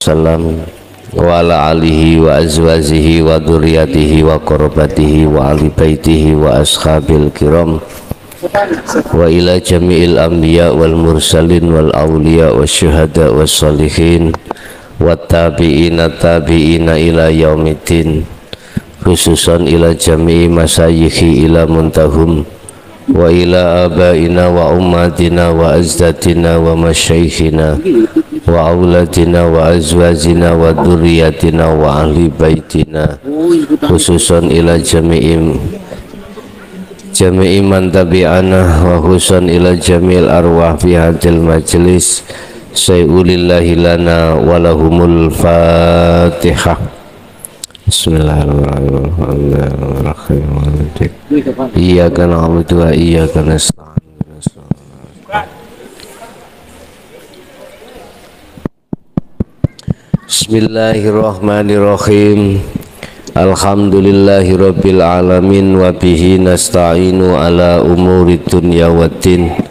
wasallam wa ala alihi wa azwajihi wa dzurriyyatihi wa qurabatihi wa ahli baitihi wa ashabil kiram wa ila jami'il anbiya wal mursalin wal awliya wasyuhada wassalihin wa tabi'ina ila yaumiddin, khususan ila jami'i masayikhi ila muntahum wa ila abaina wa ummatina wa azdatina wa masyaikhina wa auladina wa azwajina wa dzurriyyatina wa ahli baitina, khususan ila jami'i man tabi'ana wa khususan ila jami'il arwah fi hadil majlis. Sayulillahi lana wa lahumul fatihah. Bismillahirrahmanirrahim. Iyyaka na'budu wa iyyaka nasta'in. Bismillahirrahmanirrahim. Alhamdulillahirabbil alamin wa bihi nasta'inu ala umuri dunya waddin.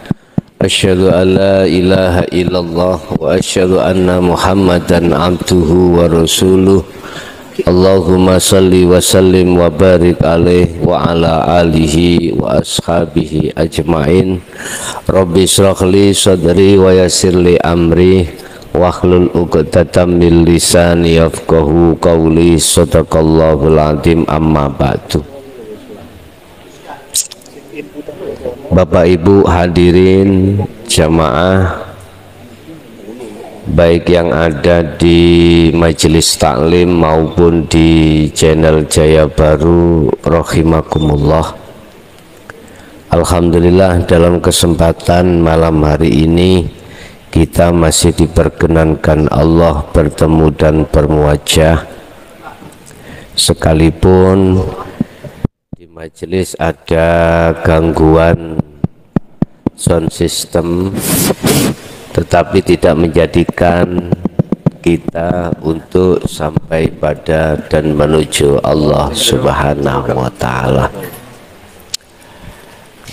Asyhadu an la ilaha illallah wa asyhadu anna Muhammadan abduhu wa rasuluh. Allahumma salli wa sallim wa barik alaih wa ala alihi wa ashabihi ajma'in. Rabbi shrah li sadri wa yassir li amri wahlul 'uqdatam min lisani yafqahu qawli. Shadaqallahul azim. Amma ba'du. Bapak Ibu hadirin jamaah, baik yang ada di majelis taklim maupun di channel Jaya Baru rahimakumullah. Alhamdulillah, dalam kesempatan malam hari ini kita masih diperkenankan Allah bertemu dan bermuajah, sekalipun di majelis ada gangguan sound system, tetapi tidak menjadikan kita untuk sampai pada dan menuju Allah Subhanahu wa ta'ala.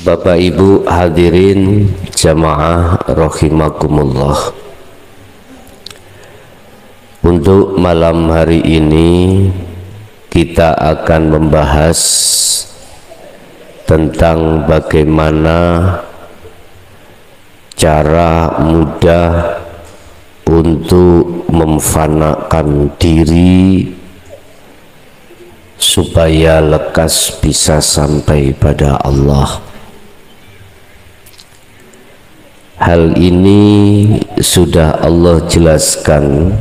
Bapak Ibu hadirin jamaah rahimakumullah, untuk malam hari ini kita akan membahas tentang bagaimana cara mudah untuk memfanakan diri supaya lekas bisa sampai pada Allah. Hal ini sudah Allah jelaskan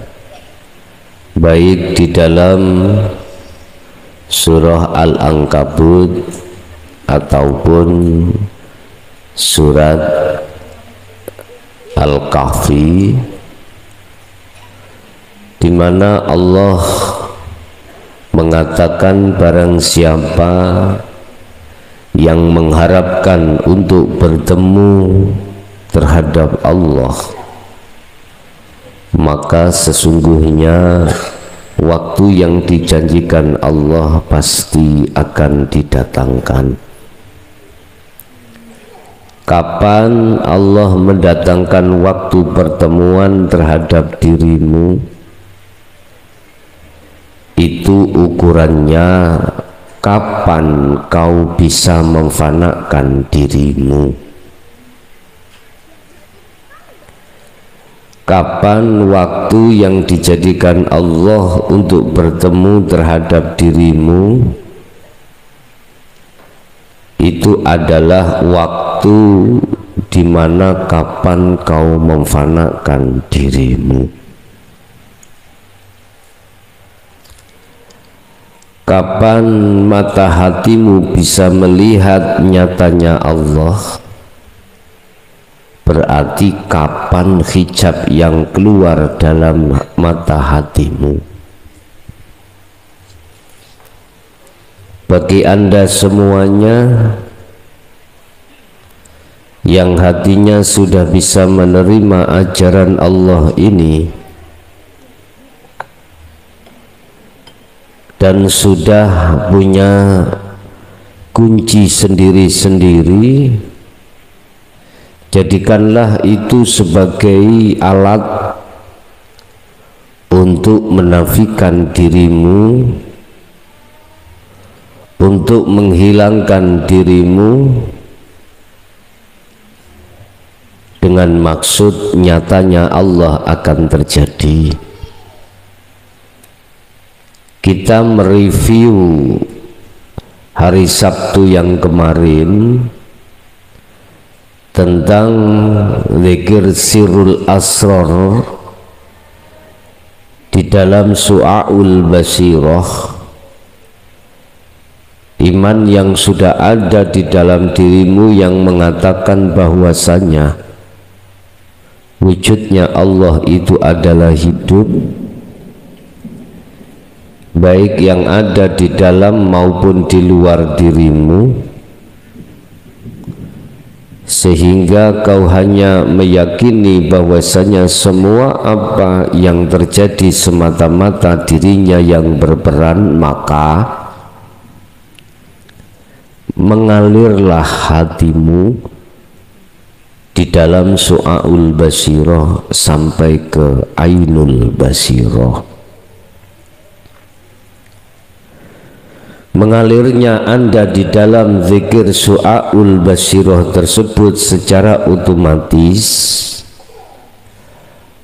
baik di dalam surah Al-Ankabut ataupun surat Al-Kahfi, di mana Allah mengatakan barang siapa yang mengharapkan untuk bertemu terhadap Allah, maka sesungguhnya waktu yang dijanjikan Allah pasti akan didatangkan. Kapan Allah mendatangkan waktu pertemuan terhadap dirimu, itu ukurannya kapan kau bisa memfanakan dirimu. Kapan waktu yang dijadikan Allah untuk bertemu terhadap dirimu, itu adalah waktu di mana kapan kau memfanakan dirimu. Kapan mata hatimu bisa melihat nyatanya Allah, berarti kapan hijab yang keluar dalam mata hatimu. Bagi Anda semuanya yang hatinya sudah bisa menerima ajaran Allah ini dan sudah punya kunci sendiri-sendiri, jadikanlah itu sebagai alat untuk menafikan dirimu, untuk menghilangkan dirimu dengan maksud nyatanya Allah akan terjadi. Kita mereview hari Sabtu yang kemarin tentang zikir sirrul asrar di dalam Su'aul Basirah. Iman yang sudah ada di dalam dirimu yang mengatakan bahwasanya wujudnya Allah itu adalah hidup, baik yang ada di dalam maupun di luar dirimu, sehingga kau hanya meyakini bahwasanya semua apa yang terjadi semata-mata dirinya yang berperan, maka mengalirlah hatimu di dalam Su'aul Basirah sampai ke Ainul Basirah. Mengalirnya Anda di dalam zikir Su'aul Basirah tersebut secara otomatis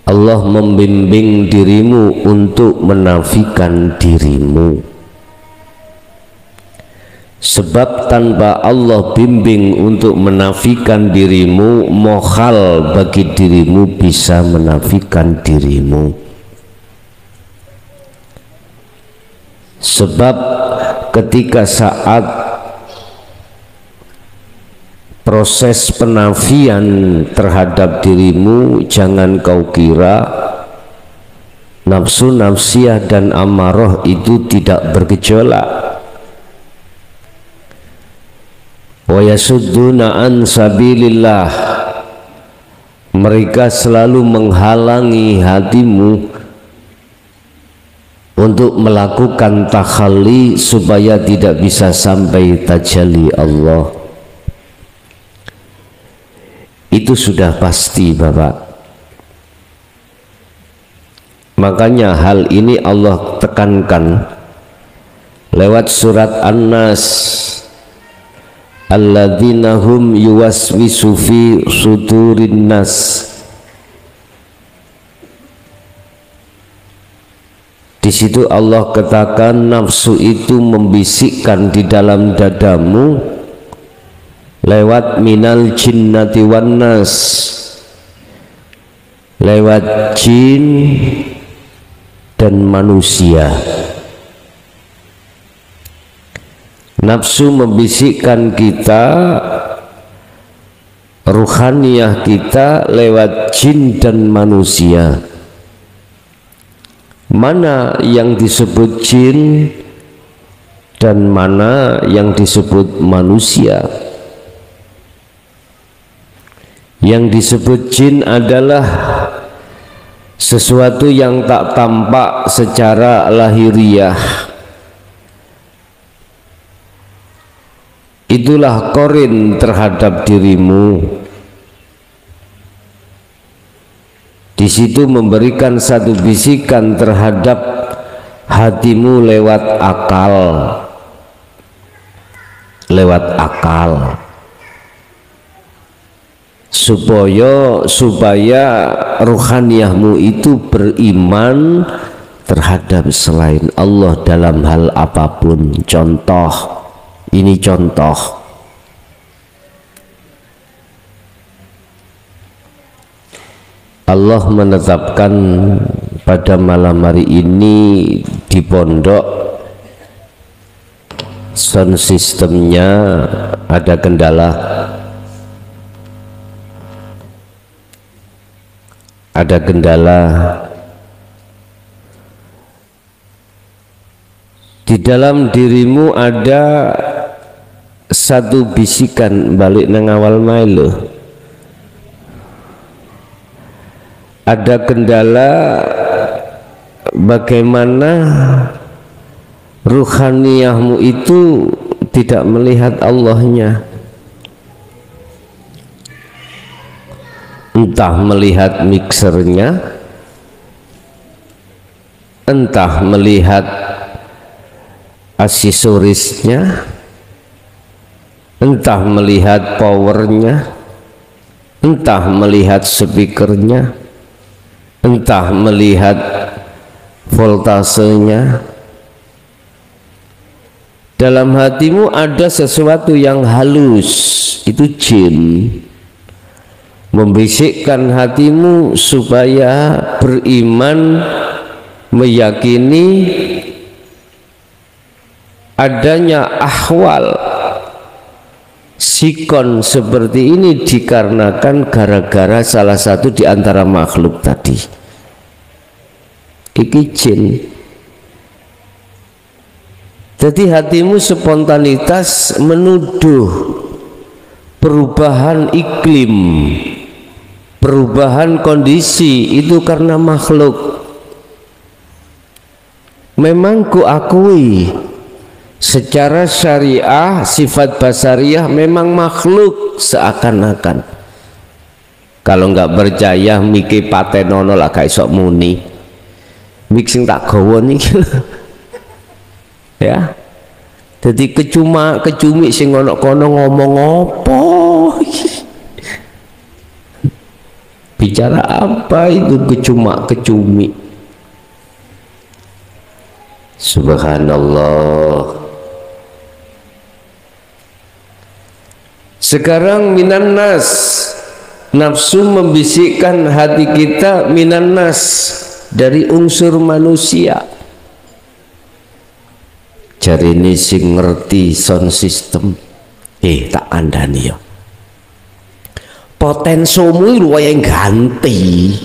Allah membimbing dirimu untuk menafikan dirimu. Sebab tanpa Allah bimbing untuk menafikan dirimu, mohal bagi dirimu bisa menafikan dirimu. Sebab ketika saat proses penafian terhadap dirimu, jangan kau kira nafsu nafsiyah dan amarah itu tidak bergejolak. Wa yasudduna an sabilillah, mereka selalu menghalangi hatimu untuk melakukan takhalli supaya tidak bisa sampai tajalli Allah. Itu sudah pasti, Bapak. Makanya hal ini Allah tekankan lewat surat An-Nas, alladzina hum yuwaswisu fi sudurin nas. Di situ Allah katakan nafsu itu membisikkan di dalam dadamu lewat minal jinnati wan nas, lewat jin dan manusia. Nafsu membisikkan kita, ruhaniyah kita lewat jin dan manusia. Mana yang disebut jin dan mana yang disebut manusia? Yang disebut jin adalah sesuatu yang tak tampak secara lahiriah. Itulah korin terhadap dirimu. Di situ memberikan satu bisikan terhadap hatimu lewat akal, supaya ruhaniyahmu itu beriman terhadap selain Allah dalam hal apapun. Contoh, ini contoh, Allah menetapkan pada malam hari ini di pondok sound systemnya ada kendala, di dalam dirimu ada satu bisikan balik nang awal mailo. Ada kendala bagaimana ruhaniyahmu itu tidak melihat Allahnya, entah melihat mixernya, entah melihat aksesorisnya, entah melihat powernya, entah melihat speakernya, entah melihat voltasenya. Dalam hatimu ada sesuatu yang halus, itu jin membisikkan hatimu supaya beriman, meyakini adanya ahwal sikon seperti ini dikarenakan gara-gara salah satu di antara makhluk tadi. Iki jin. Jadi hatimu spontanitas menuduh perubahan iklim, perubahan kondisi itu karena makhluk. Memang kuakui secara syariah sifat basariyah memang makhluk seakan-akan. Kalau nggak percaya miki patenono lah gak iso muni. Mik sing tak gawa niki. Ya. Jadi kecumi sing ono kono ngomong apa? Bicara apa itu kecumi? Subhanallah. Sekarang minan nas, nafsu membisikkan hati kita, minan nas, dari unsur manusia. Jari ini sing ngerti sound system, tak kandhani ya. Potensomu luwih ganti.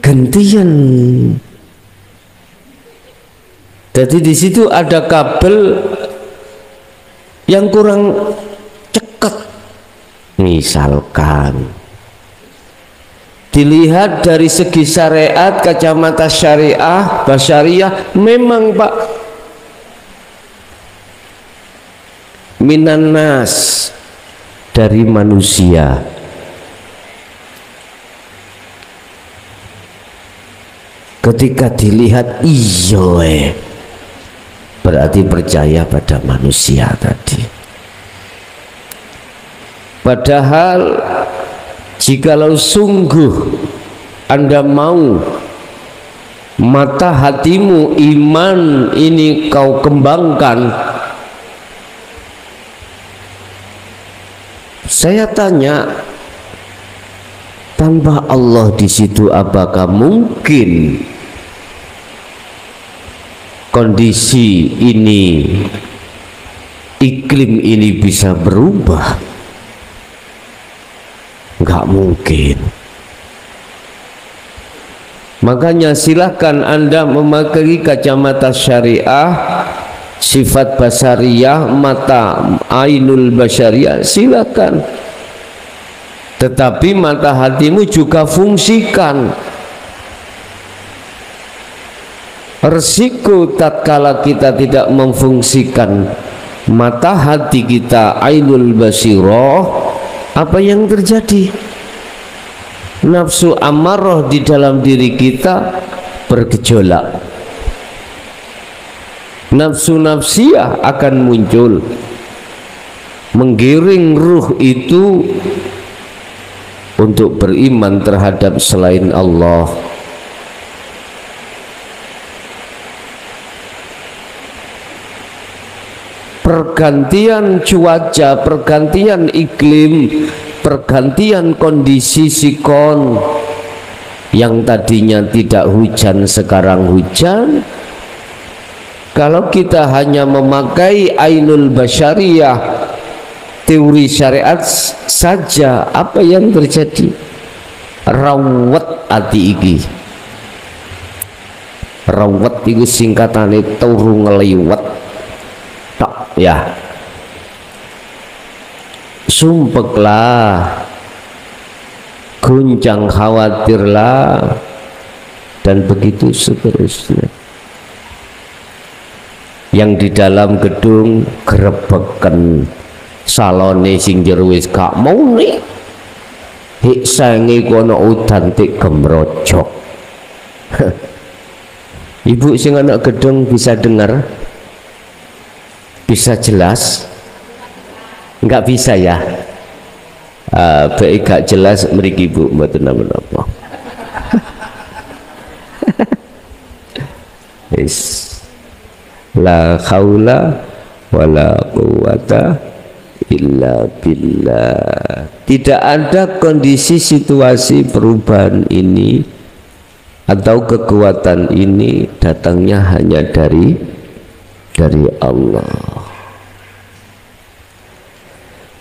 Gantian. Jadi di situ ada kabel yang kurang ceket. Misalkan dilihat dari segi syariat, kacamata syariah, basyariah, memang Pak, minan nas, dari manusia. Ketika dilihat iya, berarti percaya pada manusia tadi. Padahal jikalau sungguh Anda mau mata hatimu iman ini kau kembangkan, saya tanya, tanpa Allah di situ apakah mungkin kondisi ini, iklim ini bisa berubah? Enggak mungkin. Makanya silahkan Anda memakai kacamata syariah, sifat basariyah, mata ainul basyariyah, silakan. Tetapi mata hatimu juga fungsikan. Resiko tatkala kita tidak memfungsikan mata hati kita ainul basirah, apa yang terjadi? Nafsu amarah di dalam diri kita bergejolak. Nafsu nafsiyah akan muncul, menggiring ruh itu untuk beriman terhadap selain Allah. Pergantian cuaca, pergantian iklim, pergantian kondisi sikon, yang tadinya tidak hujan sekarang hujan. Kalau kita hanya memakai ainul basyariyah, teori syariat saja, apa yang terjadi? Rawat ati iki. Rawat itu singkatane turu ngeliwat. Tok ya. Sumpeklah, guncang khawatirlah, dan begitu seterusnya. Yang di dalam gedung grebekan salone sing jero wis gak mau nih, hik sange kono udan tik gemrojok. Ibu sing anak gedung bisa dengar? Bisa jelas? Enggak bisa ya? Baik gak jelas mriki Ibu mboten napa-napa. La haula wala quwata illa billah. Tidak ada kondisi situasi perubahan ini atau kekuatan ini datangnya hanya dari Allah.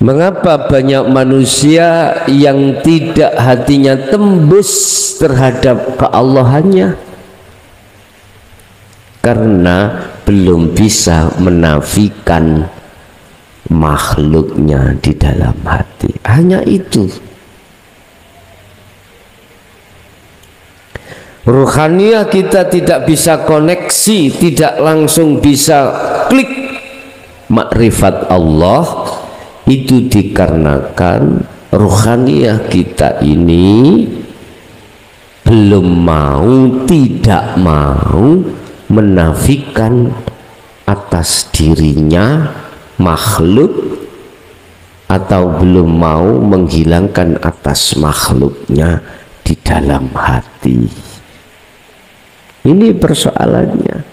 Mengapa banyak manusia yang tidak hatinya tembus terhadap keallahannya? Karena belum bisa menafikan makhluknya di dalam hati. Hanya itu. Ruhaniyah kita tidak bisa koneksi, tidak langsung bisa klik makrifat Allah. Itu dikarenakan ruhaniyah kita ini belum mau, tidak mau menafikan atas dirinya makhluk, atau belum mau menghilangkan atas makhluknya di dalam hati. Ini persoalannya.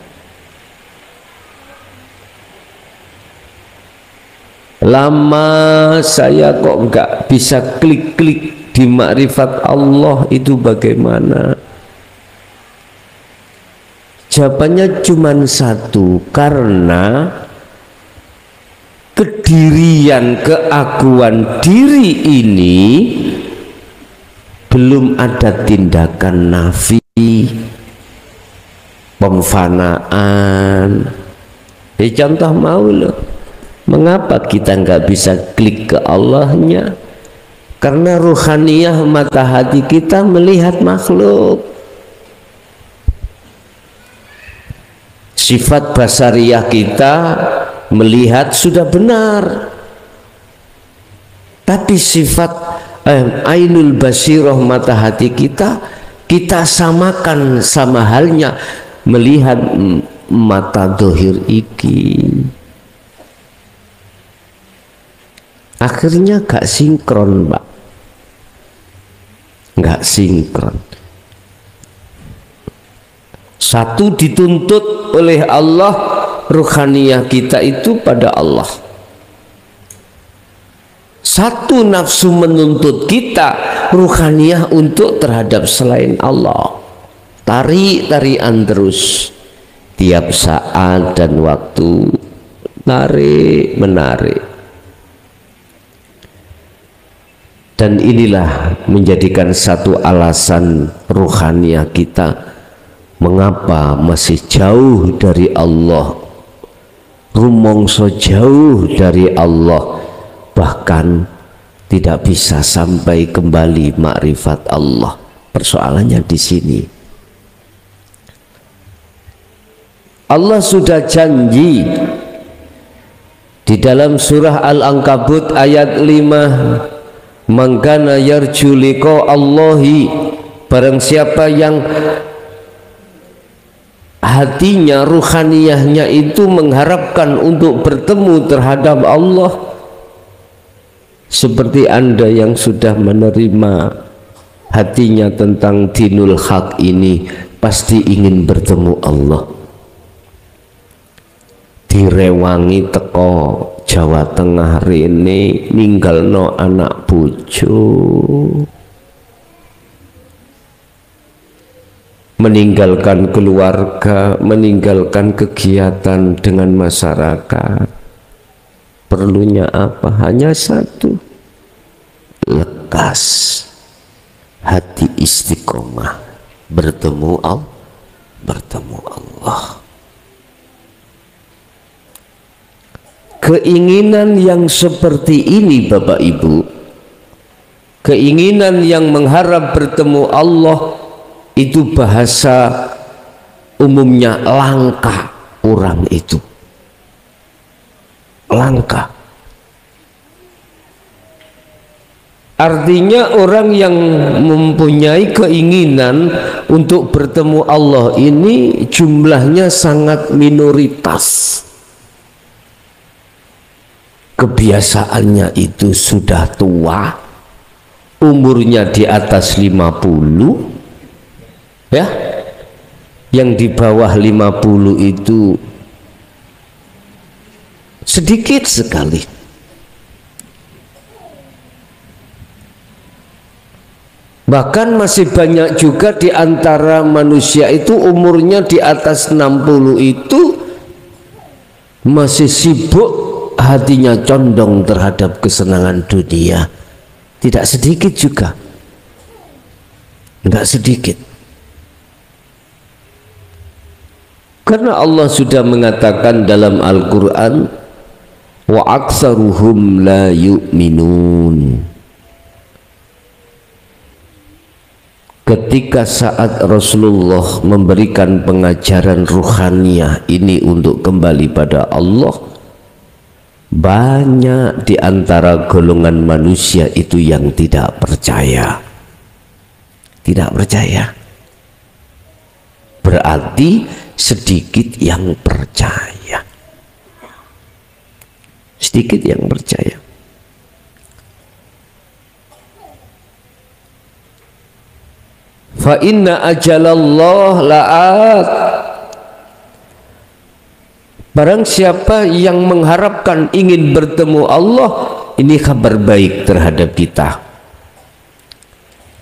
Lama saya kok nggak bisa klik-klik di makrifat Allah, itu bagaimana? Jawabannya cuma satu, karena kedirian, keakuan diri ini belum ada tindakan nafi, pemfanaan. Contoh mau loh, mengapa kita nggak bisa klik ke Allahnya? Karena ruhaniyah mata hati kita melihat makhluk. Sifat basariyah kita melihat sudah benar, tapi sifat ainul basirah mata hati kita samakan sama halnya melihat mata dohir iki. Akhirnya gak sinkron, Pak. Gak sinkron. Satu dituntut oleh Allah, ruhaniyah kita itu pada Allah. Satu nafsu menuntut kita ruhaniyah untuk terhadap selain Allah. Tarik-tarian terus tiap saat dan waktu, tarik menarik. Dan inilah menjadikan satu alasan ruhaniyah kita mengapa masih jauh dari Allah, rumongso jauh dari Allah, bahkan tidak bisa sampai kembali makrifat Allah. Persoalannya di sini. Allah sudah janji di dalam surah Al-Ankabut ayat 5, "Mangkana yarju liqa Allahi", barang siapa yang hatinya, ruhaniyahnya itu mengharapkan untuk bertemu terhadap Allah, seperti Anda yang sudah menerima hatinya tentang dinul haq ini, pasti ingin bertemu Allah. Direwangi teko Jawa Tengah rene, ninggalno anak bojo, meninggalkan keluarga, meninggalkan kegiatan dengan masyarakat. Perlunya apa? Hanya satu, lekas, hati istiqomah, bertemu Allah. Keinginan yang seperti ini Bapak Ibu, keinginan yang mengharap bertemu Allah, itu bahasa umumnya langka orang itu. Langka. Artinya orang yang mempunyai keinginan untuk bertemu Allah ini jumlahnya sangat minoritas. Kebiasaannya itu sudah tua, umurnya di atas 50, ya. Yang di bawah 50 itu sedikit sekali. Bahkan masih banyak juga di antara manusia itu umurnya di atas 60 itu masih sibuk, hatinya condong terhadap kesenangan dunia. Tidak sedikit juga, enggak sedikit. Karena Allah sudah mengatakan dalam Al-Quran, wa aksaruhum la yu'minun. Ketika saat Rasulullah memberikan pengajaran ruhaniyah ini untuk kembali pada Allah, banyak di antara golongan manusia itu yang tidak percaya. Tidak percaya. Berarti sedikit yang percaya. Sedikit yang percaya. Fa inna ajalallah la'at. Barang siapa yang mengharapkan ingin bertemu Allah, ini kabar baik terhadap kita.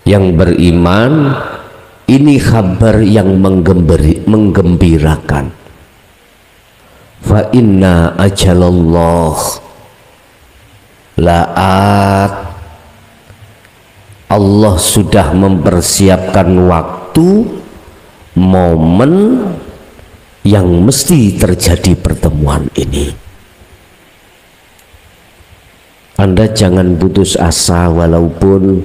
Yang beriman, ini kabar yang menggembirakan. Fa inna ajalallah la'at. Allah sudah mempersiapkan waktu, momen yang mesti terjadi pertemuan ini. Anda jangan putus asa walaupun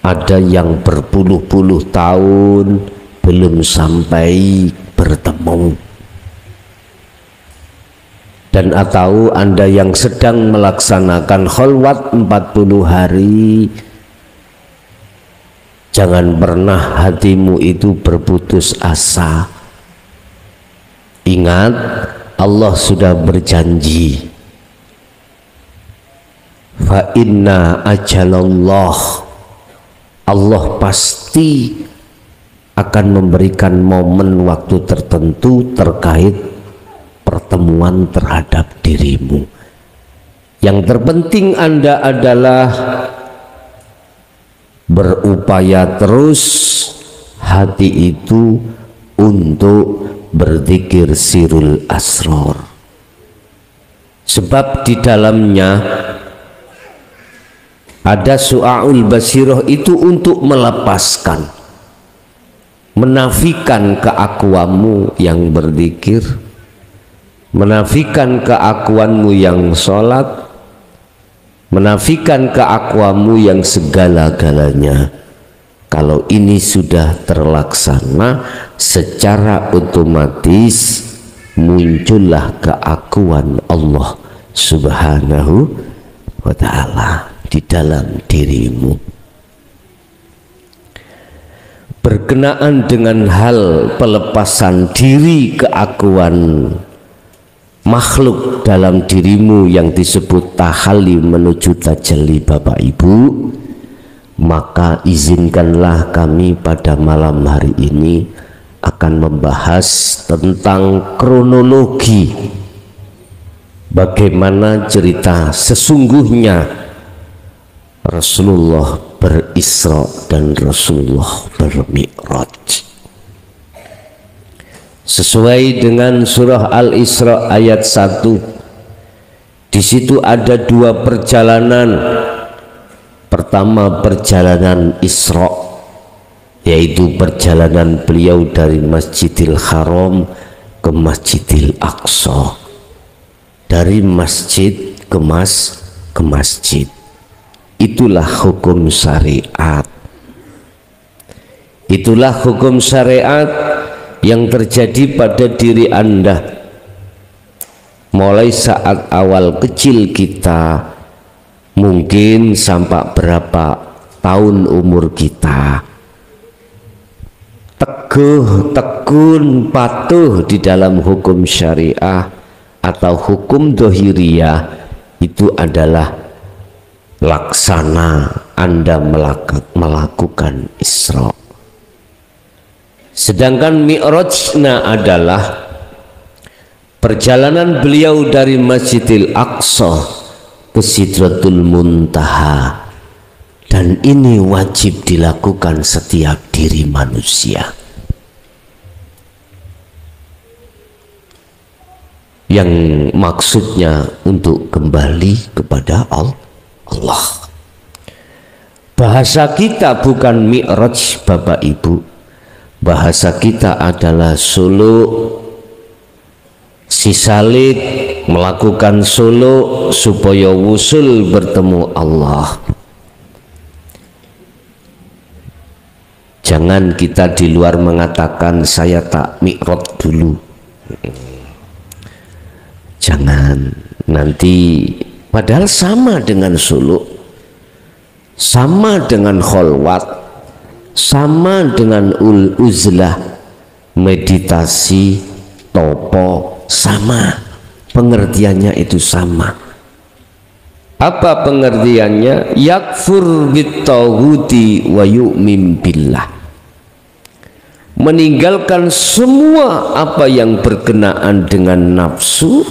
ada yang berpuluh-puluh tahun belum sampai bertemu. Dan atau Anda yang sedang melaksanakan kholwat 40 hari, jangan pernah hatimu itu berputus asa. Ingat, Allah sudah berjanji, fa inna ajalallah, Allah pasti akan memberikan momen waktu tertentu terkait pertemuan terhadap dirimu. Yang terpenting Anda adalah berupaya terus hati itu untuk berzikir sirul asror, sebab di dalamnya ada su'aul basiroh itu untuk melepaskan, menafikan keakuanmu yang berzikir, menafikan keakuanmu yang sholat, menafikan keakuanmu yang segala-galanya. Kalau ini sudah terlaksana, secara otomatis muncullah keakuan Allah Subhanahu wa ta'ala di dalam dirimu. Berkenaan dengan hal pelepasan diri keakuan makhluk dalam dirimu yang disebut tahalli menuju tajalli, Bapak Ibu, maka izinkanlah kami pada malam hari ini akan membahas tentang kronologi bagaimana cerita sesungguhnya Rasulullah berisra dan Rasulullah bermi'raj. Sesuai dengan surah Al-Isra ayat 1, di situ ada dua perjalanan. Pertama, perjalanan Isra, yaitu perjalanan beliau dari Masjidil Haram ke Masjidil Aqsa, dari masjid ke masjid. Itulah hukum syariat. Itulah hukum syariat yang terjadi pada diri Anda mulai saat awal kecil kita mungkin sampai berapa tahun umur kita, teguh, tekun, patuh di dalam hukum syariah atau hukum dohiriyah, itu adalah laksana Anda melakukan Isra. Sedangkan Mi'rajna adalah perjalanan beliau dari Masjidil Aqsa ke Sidratul Muntaha, dan ini wajib dilakukan setiap diri manusia yang maksudnya untuk kembali kepada Allah. Bahasa kita bukan Mi'raj Bapak Ibu, bahasa kita adalah suluk, si salib melakukan suluk supaya wusul bertemu Allah. Jangan kita di luar mengatakan saya tak mi'raj dulu. Jangan, nanti padahal sama dengan suluk, sama dengan kholwat, sama dengan uzlah, meditasi, topo, sama pengertiannya, itu sama. Apa pengertiannya? Yakfur bittaghuti wa yu'min billah, meninggalkan semua apa yang berkenaan dengan nafsu,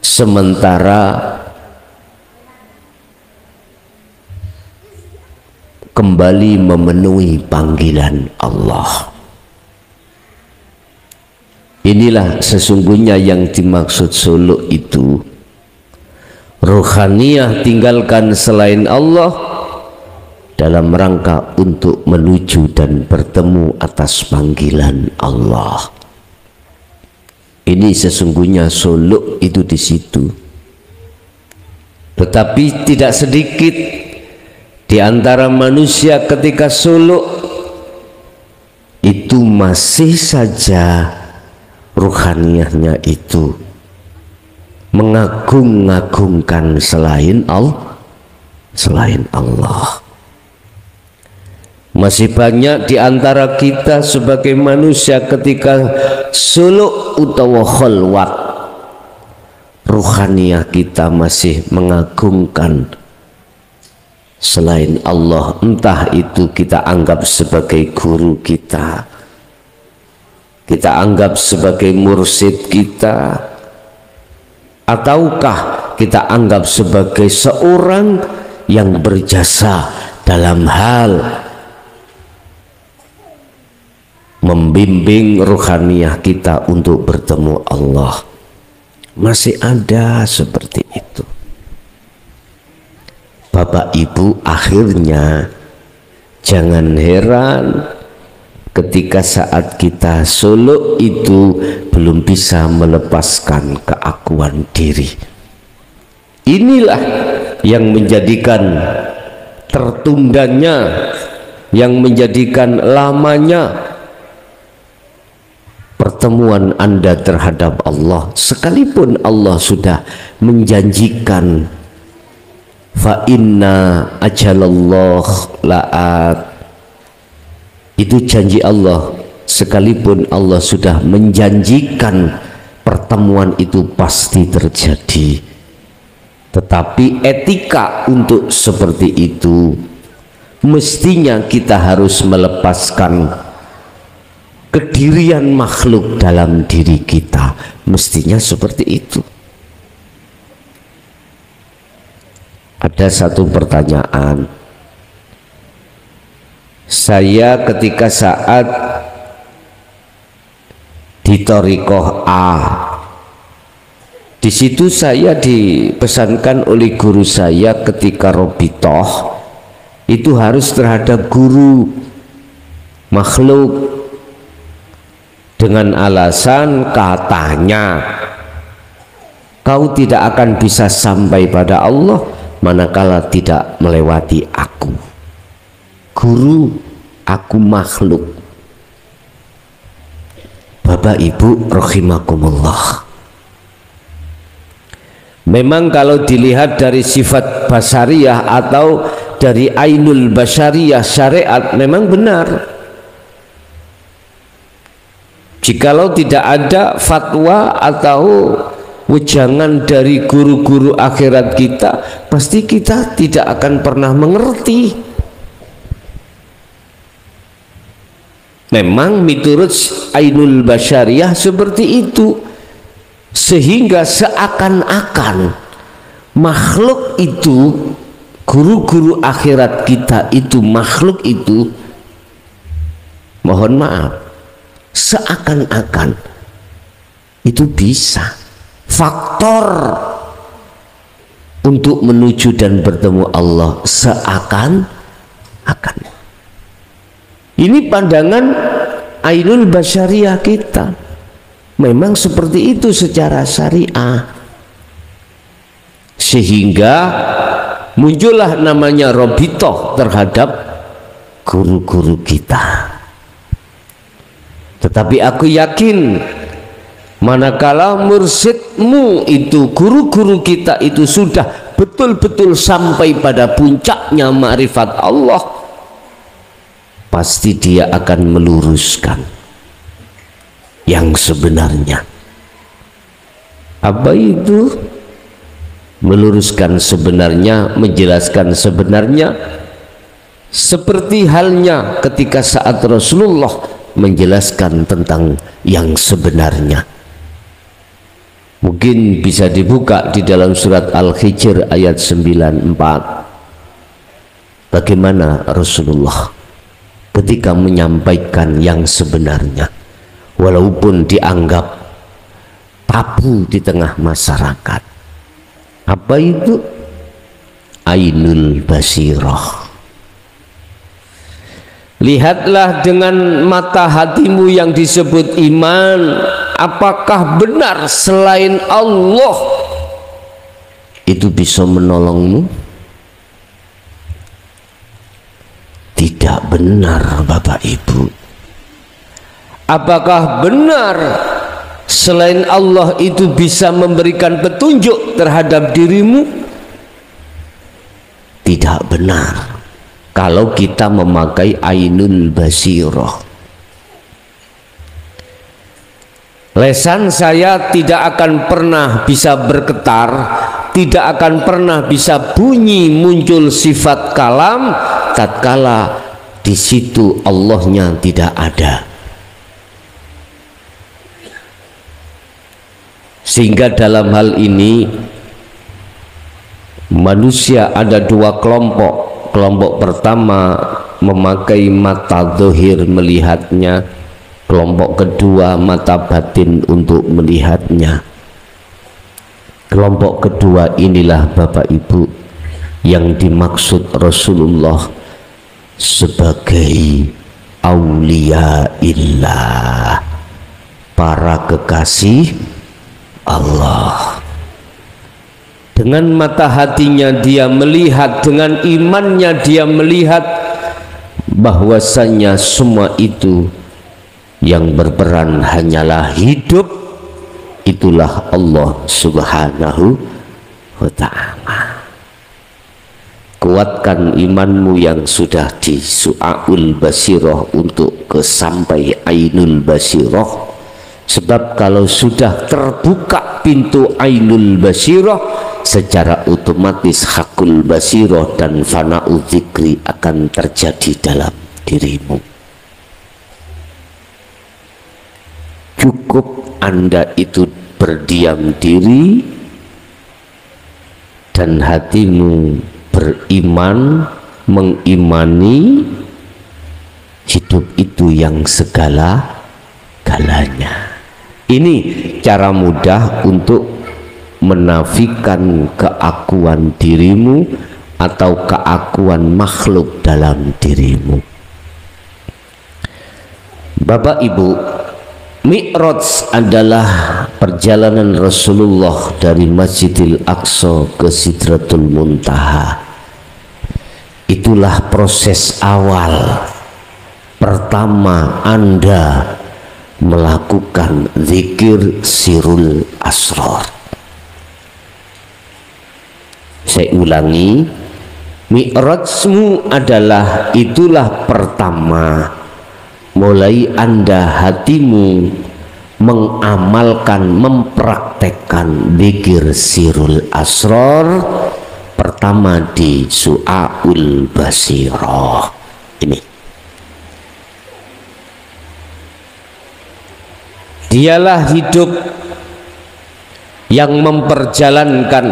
sementara kembali memenuhi panggilan Allah. Inilah sesungguhnya yang dimaksud suluk itu. Ruhaniyah tinggalkan selain Allah dalam rangka untuk menuju dan bertemu atas panggilan Allah. Ini sesungguhnya suluk itu di situ. Tetapi tidak sedikit di antara manusia ketika suluk itu masih saja ruhaniyahnya itu mengagung-agungkan selain Allah. Masih banyak di antara kita sebagai manusia ketika suluk utawa kholwat, ruhaniyah kita masih mengagungkan selain Allah. Entah itu kita anggap sebagai guru kita, kita anggap sebagai mursyid kita, ataukah kita anggap sebagai seorang yang berjasa dalam hal membimbing ruhaniyah kita untuk bertemu Allah. Masih ada seperti itu. Bapak Ibu, akhirnya jangan heran ketika saat kita suluk itu belum bisa melepaskan keakuan diri. Inilah yang menjadikan tertundanya, yang menjadikan lamanya pertemuan Anda terhadap Allah, sekalipun Allah sudah menjanjikan fa inna ajalallah la'at. Itu janji Allah, sekalipun Allah sudah menjanjikan pertemuan itu pasti terjadi. Tetapi etika untuk seperti itu mestinya kita harus melepaskan kedirian makhluk dalam diri kita, mestinya seperti itu. Ada satu pertanyaan, saya ketika saat di thariqah A, di situ saya dipesankan oleh guru saya ketika robitoh itu harus terhadap guru makhluk, dengan alasan katanya kau tidak akan bisa sampai pada Allah manakala tidak melewati aku. Guru, aku makhluk. Bapak Ibu rahimakumullah, Memang kalau dilihat dari sifat basariyah atau dari ainul basyariyah syariat memang benar. Jikalau tidak ada fatwa atau wejangan dari guru-guru akhirat kita, pasti kita tidak akan pernah mengerti. Memang miturut ainul basyariyah seperti itu, sehingga seakan-akan makhluk itu, guru-guru akhirat kita itu, makhluk itu, mohon maaf, seakan-akan itu bisa faktor untuk menuju dan bertemu Allah, seakan-akan. Ini pandangan ainul basyariyah kita. Memang seperti itu secara syariah, sehingga muncullah namanya robitoh terhadap guru-guru kita. Tetapi aku yakin manakala mursyidmu itu, guru-guru kita itu sudah betul-betul sampai pada puncaknya ma'rifat Allah, pasti dia akan meluruskan yang sebenarnya. Apa itu? Meluruskan sebenarnya, menjelaskan sebenarnya, seperti halnya ketika saat Rasulullah menjelaskan tentang yang sebenarnya. Mungkin bisa dibuka di dalam surat Al-Hijr ayat 94. Bagaimana Rasulullah ketika menyampaikan yang sebenarnya, walaupun dianggap tabu di tengah masyarakat. Apa itu? Ainul basirah. Lihatlah dengan mata hatimu yang disebut iman, apakah benar selain Allah itu bisa menolongmu? Tidak benar, Bapak Ibu. Apakah benar selain Allah itu bisa memberikan petunjuk terhadap dirimu? Tidak benar kalau kita memakai ainul basirah. Lesan saya tidak akan pernah bisa bergetar, tidak akan pernah bisa bunyi muncul sifat kalam tatkala di situ Allahnya tidak ada. Sehingga dalam hal ini manusia ada dua kelompok. Kelompok pertama memakai mata zahir melihatnya, kelompok kedua mata batin untuk melihatnya. Kelompok kedua inilah Bapak Ibu yang dimaksud Rasulullah sebagai aulia illah, para kekasih Allah. Dengan mata hatinya dia melihat, dengan imannya dia melihat bahwasanya semua itu yang berperan hanyalah hidup, itulah Allah Subhanahu wa ta'ala. Kuatkan imanmu yang sudah di su'aul basirah untuk sampai ainul basirah. Sebab kalau sudah terbuka pintu ainul basirah, secara otomatis hakul basirah dan fana'u dzikri akan terjadi dalam dirimu. Cukup Anda itu berdiam diri dan hatimu beriman, mengimani hidup itu yang segala-galanya. Ini cara mudah untuk menafikan keakuan dirimu atau keakuan makhluk dalam dirimu. Bapak Ibu, Mi'raj adalah perjalanan Rasulullah dari Masjidil Aqsa ke Sidratul Muntaha. Itulah proses awal pertama Anda melakukan zikir sirul asrar. Saya ulangi, mi'rajmu adalah itulah pertama mulai Anda hatimu mengamalkan, mempraktekkan dzikir sirul asrar pertama di Su'aul Basirah ini. Dialah hidup yang memperjalankan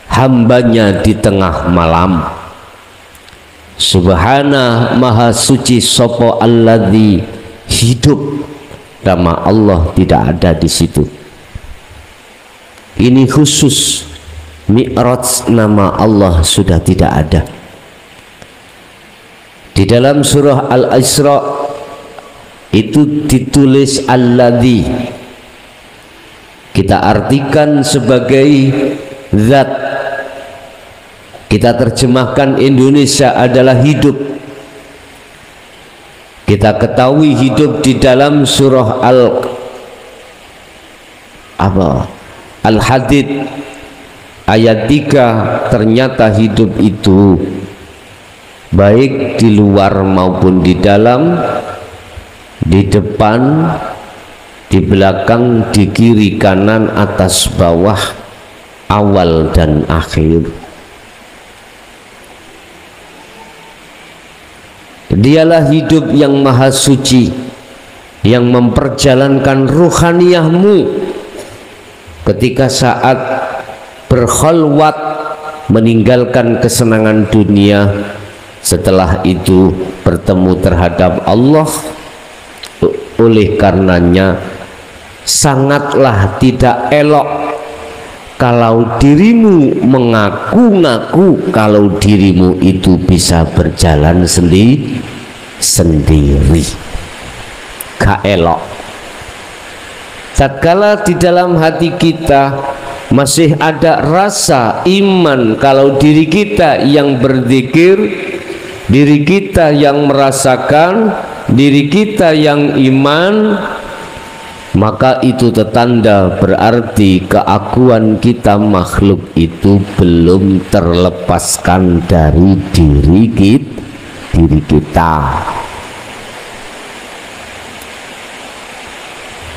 hambanya di tengah malam. Subhana maha suci sopo alladzi, hidup nama Allah tidak ada di situ. Ini khusus mi'raj, nama Allah sudah tidak ada. Di dalam surah Al-Isra itu ditulis alladzi, kita artikan sebagai zat, kita terjemahkan Indonesia adalah hidup. Kita ketahui hidup di dalam surah Al-Hadid ayat 3, ternyata hidup itu baik di luar maupun di dalam, di depan, di belakang, di kiri kanan, atas bawah, awal dan akhir. Dialah hidup yang maha suci, yang memperjalankan ruhaniyahmu ketika saat berkhalwat, meninggalkan kesenangan dunia, setelah itu bertemu terhadap Allah. Oleh karenanya sangatlah tidak elok kalau dirimu mengaku-ngaku kalau dirimu itu bisa berjalan sendiri. Gak elok. Tatkala di dalam hati kita masih ada rasa iman kalau diri kita yang berzikir, diri kita yang merasakan, diri kita yang iman, maka itu tertanda berarti keakuan kita makhluk itu belum terlepaskan dari diri kita.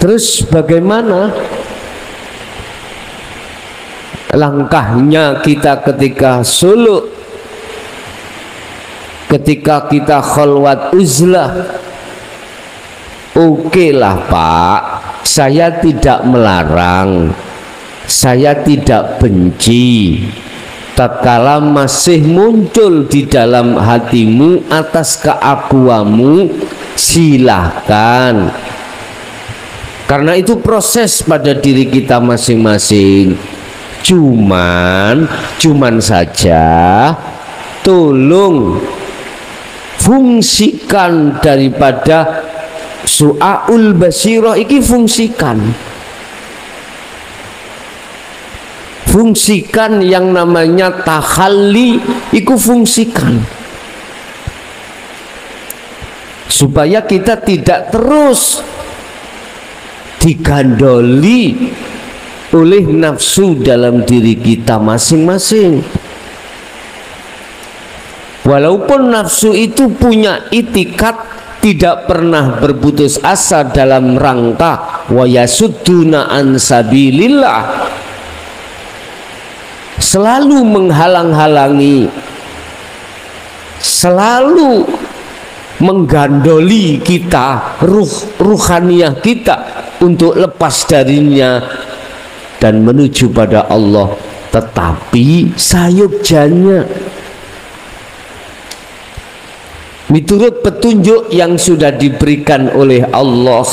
Terus bagaimana langkahnya kita ketika suluk, ketika kita khalwat uzlah? Oke lah Pak, saya tidak melarang, saya tidak benci. Tatkala masih muncul di dalam hatimu atas keakuanmu, silahkan. Karena itu proses pada diri kita masing-masing. Cuman saja tolong fungsikan daripada Su'aul Basirah iki, fungsikan yang namanya tahalli iku, fungsikan supaya kita tidak terus digandoli oleh nafsu dalam diri kita masing-masing. Walaupun nafsu itu punya itikat tidak pernah berputus asa dalam rangka wa yasudduna an sabilillah, selalu menghalang-halangi, selalu menggandoli kita, ruhaniyah kita untuk lepas darinya dan menuju pada Allah. Tetapi sayugjanya miturut petunjuk yang sudah diberikan oleh Allah,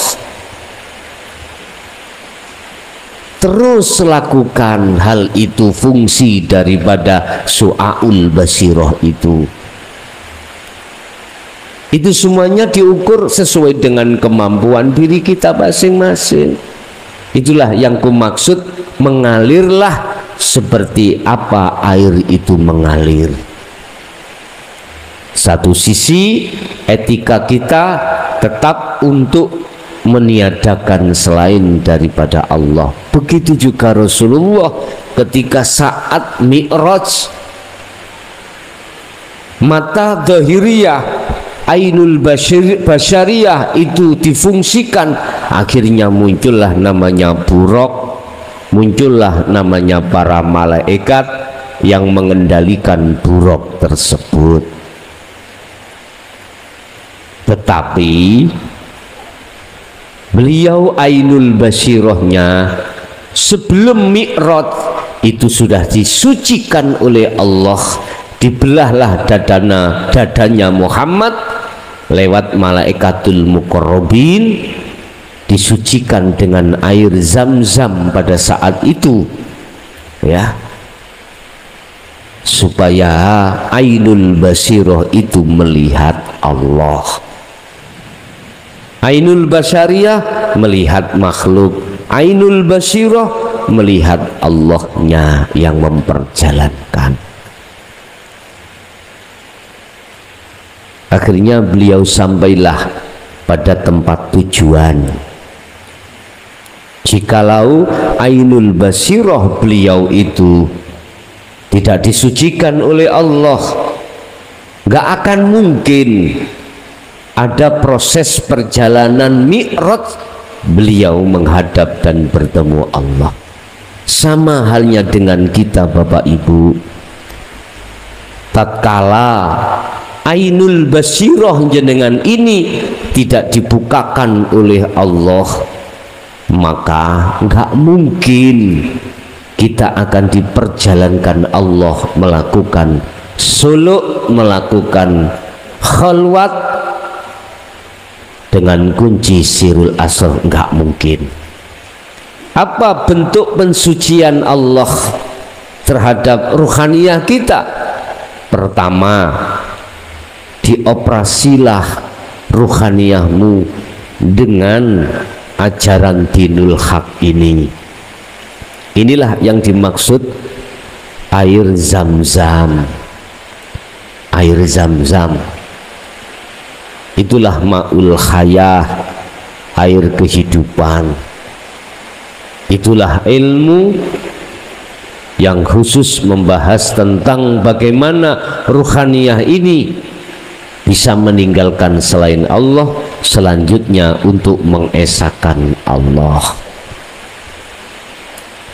terus lakukan hal itu, fungsi daripada Su'aul Basirah itu. Itu semuanya diukur sesuai dengan kemampuan diri kita masing-masing. Itulah yang kumaksud mengalirlah seperti apa air itu mengalir. Satu sisi etika kita tetap untuk meniadakan selain daripada Allah. Begitu juga Rasulullah ketika saat Mi'raj, mata zahiriyah ainul basyariyah itu difungsikan, akhirnya muncullah namanya buraq, muncullah namanya para malaikat yang mengendalikan buraq tersebut. Tetapi beliau ainul basirahnya sebelum Mi'raj itu sudah disucikan oleh Allah, dibelahlah dadanya Muhammad lewat malaikatul muqarrabin, disucikan dengan air Zam-Zam pada saat itu, ya, supaya ainul basirah itu melihat Allah. Ainul basyariyah melihat makhluk, ainul basirah melihat Allahnya yang memperjalankan. Akhirnya beliau sampailah pada tempat tujuan. Jikalau ainul basirah beliau itu tidak disucikan oleh Allah, gak akan mungkin ada proses perjalanan Mi'raj beliau menghadap dan bertemu Allah. Sama halnya dengan kita Bapak Ibu, tatkala ainul basirah jenengan ini tidak dibukakan oleh Allah, maka nggak mungkin kita akan diperjalankan Allah melakukan suluk, melakukan khalwat dengan kunci sirul asr, nggak mungkin. Apa bentuk pensucian Allah terhadap ruhaniyah kita? Pertama, dioperasilah ruhaniyahmu dengan ajaran dinul haq ini. Inilah yang dimaksud air Zam-Zam. Air Zam-Zam itulah ma'ul hayah, air kehidupan. Itulah ilmu yang khusus membahas tentang bagaimana ruhaniyah ini bisa meninggalkan selain Allah, selanjutnya untuk mengesahkan Allah.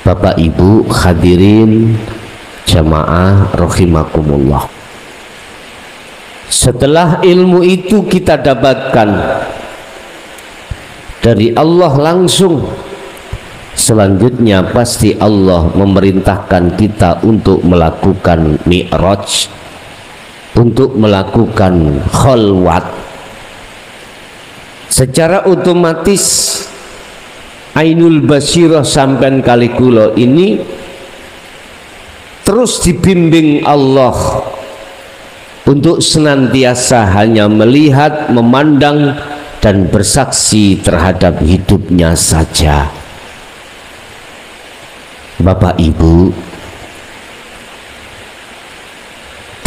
Bapak Ibu hadirin jamaah rahimakumullah, setelah ilmu itu kita dapatkan dari Allah langsung, selanjutnya pasti Allah memerintahkan kita untuk melakukan Mi'raj, untuk melakukan khalwat. Secara otomatis ainul basirah sampean kalikulo ini terus dibimbing Allah untuk senantiasa hanya melihat, memandang, dan bersaksi terhadap hidupnya saja. Bapak Ibu,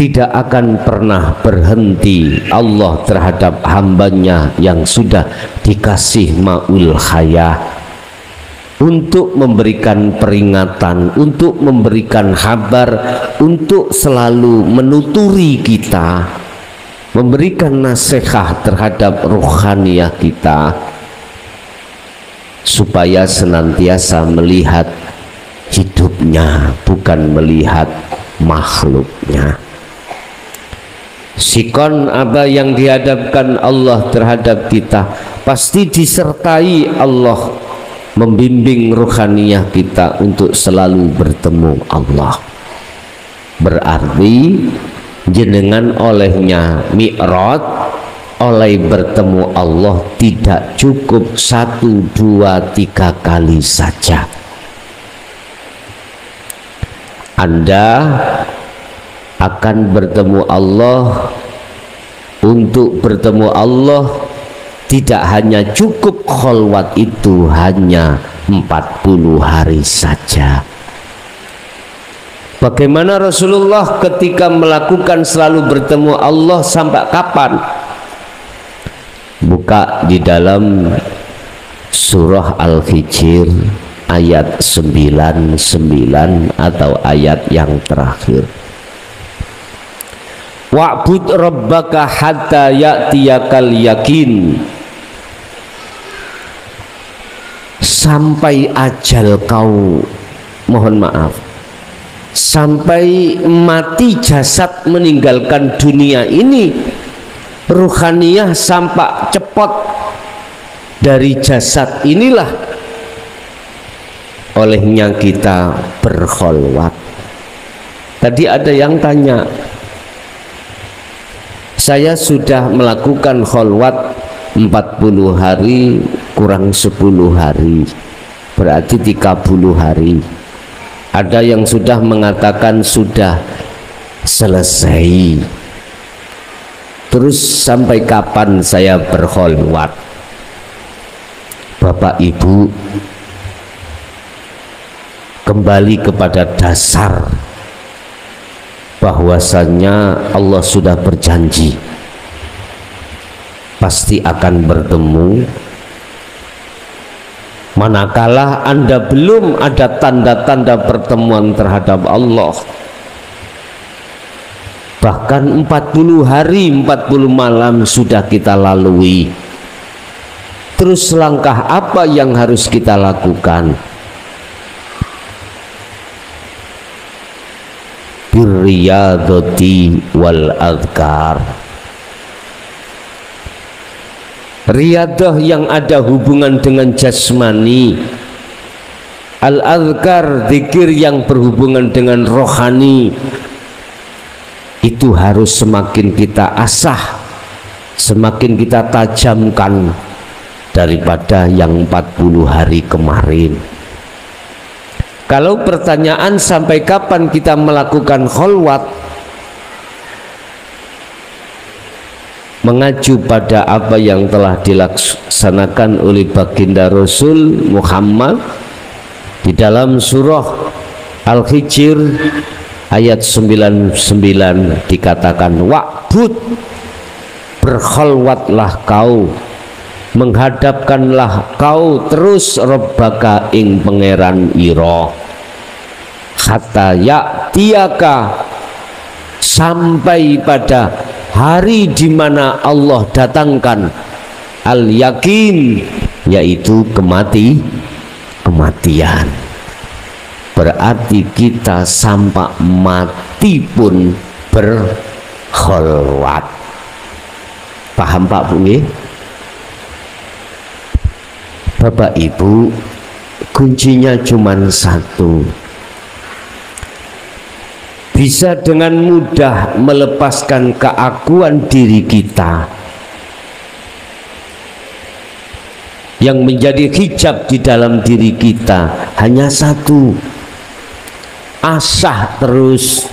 tidak akan pernah berhenti Allah terhadap hambanya yang sudah dikasih ma'ul hayah, untuk memberikan peringatan, untuk memberikan kabar, untuk selalu menuturi kita, memberikan nasihat terhadap ruhaniyah kita, supaya senantiasa melihat hidupnya, bukan melihat makhluknya. Sikon apa yang dihadapkan Allah terhadap kita, pasti disertai Allah membimbing ruhaniyah kita untuk selalu bertemu Allah. Berarti jenengan olehnya Mi'raj, oleh bertemu Allah tidak cukup 1, 2, 3 kali saja. Anda akan bertemu Allah. Untuk bertemu Allah tidak hanya cukup khalwat itu hanya 40 hari saja. Bagaimana Rasulullah ketika melakukan selalu bertemu Allah sampai kapan? Buka di dalam surah Al-Hijr ayat 99 atau ayat yang terakhir. Wa'bud rabbaka hatta ya'tiyakal yakin, sampai ajal kau, mohon maaf, sampai mati jasad meninggalkan dunia ini, ruhaniyah sampai cepot dari jasad inilah olehnya kita berkholwat. Tadi ada yang tanya, saya sudah melakukan kholwat 40 hari kurang 10 hari, berarti 30 hari. Ada yang sudah mengatakan sudah selesai. Terus sampai kapan saya berkholwat? Bapak Ibu, kembali kepada dasar bahwasanya Allah sudah berjanji pasti akan bertemu. Manakala Anda belum ada tanda-tanda pertemuan terhadap Allah, bahkan 40 hari 40 malam sudah kita lalui, terus langkah apa yang harus kita lakukan? Birriyadati wal adhkar, riyadah yang ada hubungan dengan jasmani, al-adhkar zikir yang berhubungan dengan rohani. Itu harus semakin kita asah, semakin kita tajamkan daripada yang 40 hari kemarin. Kalau pertanyaan sampai kapan kita melakukan kholwat, mengacu pada apa yang telah dilaksanakan oleh baginda Rasul Muhammad di dalam surah Al-Hijr ayat 99 dikatakan, wa'bud, berkholwatlah kau, menghadapkanlah kau terus Rabbaka ing pangeran ira, hatta ya'tiyaka, sampai pada hari di mana Allah datangkan al yakin, yaitu kematian. Berarti kita sampai mati pun berkholwat. Paham Pak Bu? Bapak Ibu, kuncinya cuma satu, bisa dengan mudah melepaskan keakuan diri kita yang menjadi hijab di dalam diri kita. Hanya satu, asah terus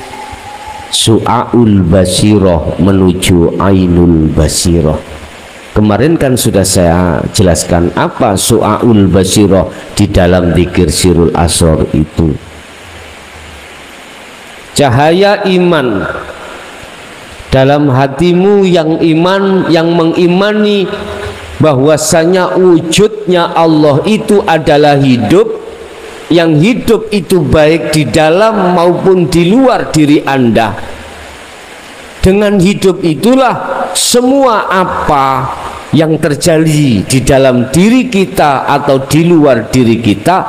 su'aul basiroh menuju ainul basiroh. Kemarin kan sudah saya jelaskan apa su'aul basiroh di dalam dzikir sirul asrar itu. Cahaya iman dalam hatimu yang iman, yang mengimani bahwasanya wujudnya Allah itu adalah hidup, yang hidup itu baik di dalam maupun di luar diri Anda. Dengan hidup itulah semua apa yang terjadi di dalam diri kita atau di luar diri kita,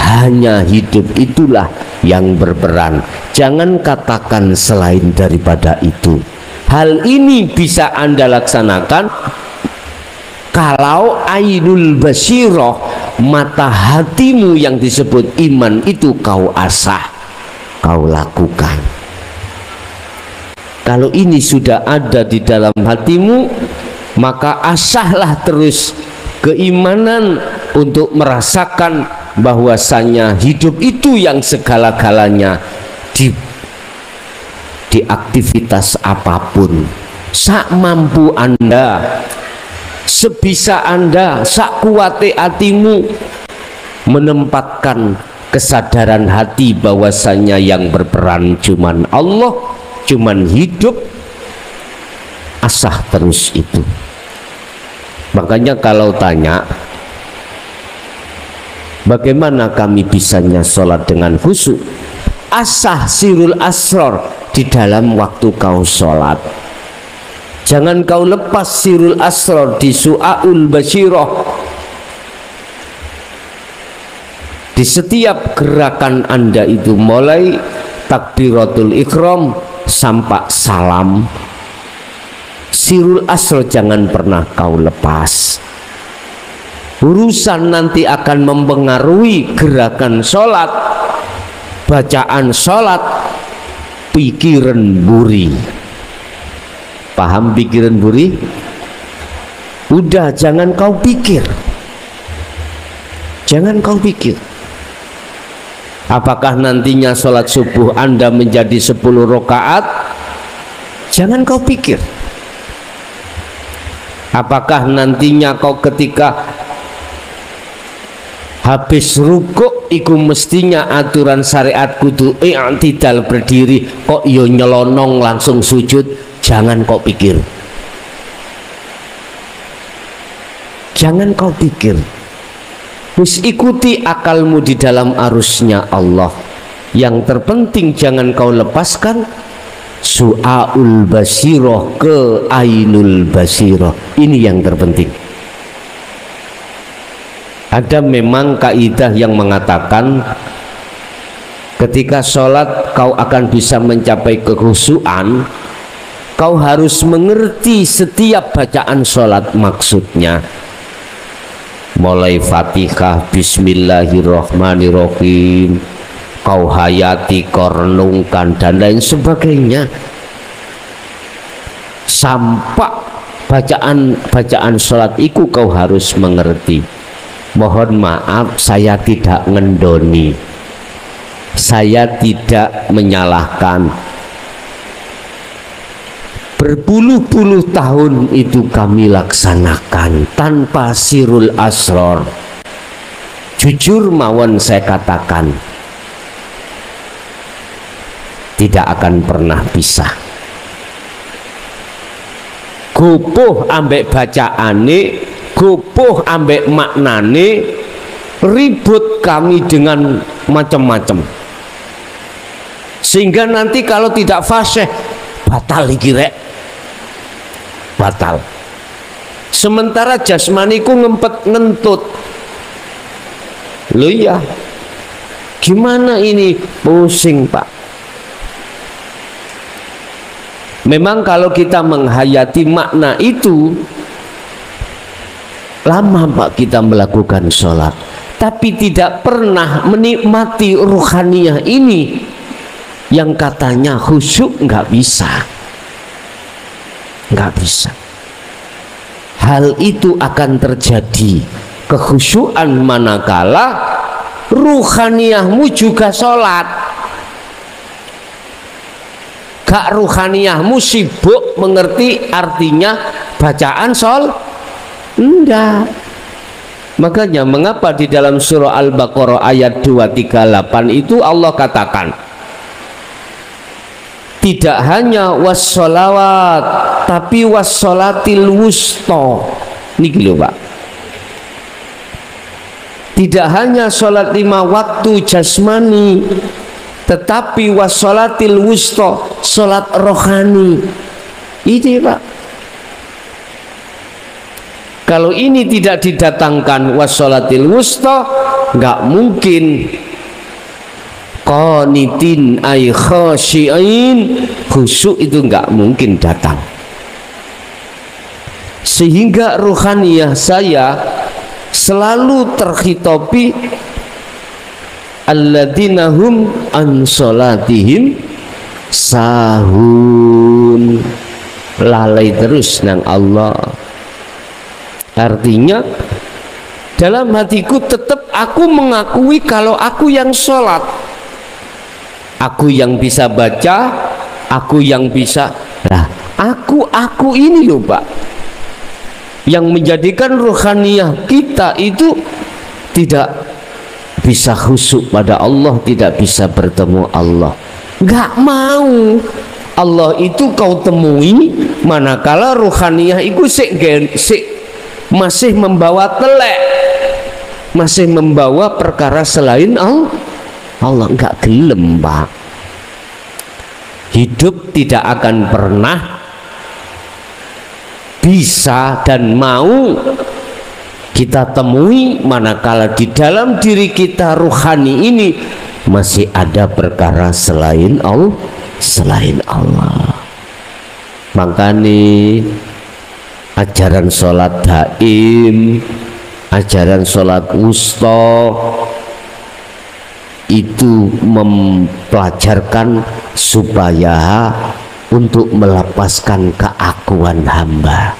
hanya hidup itulah yang berperan. Jangan katakan selain daripada itu. Hal ini bisa Anda laksanakan kalau ainul basiroh, mata hatimu yang disebut iman itu kau asah, kau lakukan. Kalau ini sudah ada di dalam hatimu, maka asahlah terus keimanan untuk merasakan bahwasanya hidup itu yang segala-galanya di aktivitas apapun, sak mampu Anda, sebisa Anda, sak kuate hatimu, menempatkan kesadaran hati bahwasanya yang berperan cuman Allah, cuman hidup. Asah terus itu. Makanya kalau tanya Bagaimana kami bisanya sholat dengan khusyuk? Asah sirul asror, di dalam waktu kau sholat. Jangan kau lepas sirul asror di su'aul basyiroh. Di setiap gerakan Anda itu, mulai takbiratul ikram sampai salam, sirul asror jangan pernah kau lepas. Urusan nanti akan mempengaruhi gerakan sholat, bacaan sholat, pikiran buri. Paham pikiran buri? Udah, jangan kau pikir. Jangan kau pikir. Apakah nantinya sholat subuh Anda menjadi 10 rakaat? Jangan kau pikir. Apakah nantinya kau ketika habis rukuk iku mestinya aturan syariat kudu i'tidal berdiri, kok yo nyelonong langsung sujud? Jangan kau pikir. Jangan kau pikir. Wis ikuti akalmu di dalam arusnya Allah. Yang terpenting jangan kau lepaskan su'aul basiroh ke ainul basiroh. Ini yang terpenting. Ada memang kaidah yang mengatakan ketika sholat kau akan bisa mencapai kekhusyuan, kau harus mengerti setiap bacaan sholat maksudnya. Mulai Fatihah, Bismillahirrahmanirrahim, kau hayati, kau renungkan dan lain sebagainya, sampai bacaan sholat itu kau harus mengerti. Mohon maaf, saya tidak ngendoni, saya tidak menyalahkan. Berpuluh-puluh tahun itu kami laksanakan tanpa sirul asror. Jujur mawon saya katakan, tidak akan pernah bisa. Gopoh ambek bacaane, gopoh ambek maknane, ribut kami dengan macam-macam, sehingga nanti kalau tidak fasih batal iki rek, batal. Sementara jasmaniku ngempet ngentut. Loh ya, gimana ini? Pusing Pak. Memang kalau kita menghayati makna itu, lama Pak kita melakukan sholat, tapi tidak pernah menikmati ruhaniyah ini yang katanya khusyuk. Nggak bisa, nggak bisa. Hal itu akan terjadi kekhusyuan manakala ruhaniyahmu juga sholat. Gak ruhaniyahmu sibuk mengerti artinya bacaan sholat. Enggak. Makanya mengapa di dalam surah Al-Baqarah ayat 238 itu Allah katakan tidak hanya wassolawat, tapi wassolatil wusta. Niki lho Pak. Tidak hanya sholat 5 waktu jasmani, tetapi wassolatil wusta, sholat rohani. Ini Pak. Kalau ini tidak didatangkan wassolatil wusta, nggak mungkin qanitin ay khasyiin, khusyuk itu nggak mungkin datang. Sehingga ruhaniyah saya selalu terkhitopi alladzina hum an sholatihim sahun, lalai terus nang Allah. Artinya dalam hatiku tetap aku mengakui kalau aku yang sholat, aku yang bisa baca, aku yang bisa. Nah, aku ini loh Pak, yang menjadikan ruhaniyah kita itu tidak bisa khusyuk pada Allah, tidak bisa bertemu Allah. Nggak mau. Allah itu kau temui manakala ruhaniyah itu masih membawa telek, masih membawa perkara selain Allah. Enggak gelem, Pak. Hidup tidak akan pernah bisa dan mau kita temui manakala di dalam diri kita rohani ini masih ada perkara selain Allah. Makanya ajaran sholat daim, ajaran sholat wusta itu mempelajarkan supaya untuk melepaskan keakuan hamba.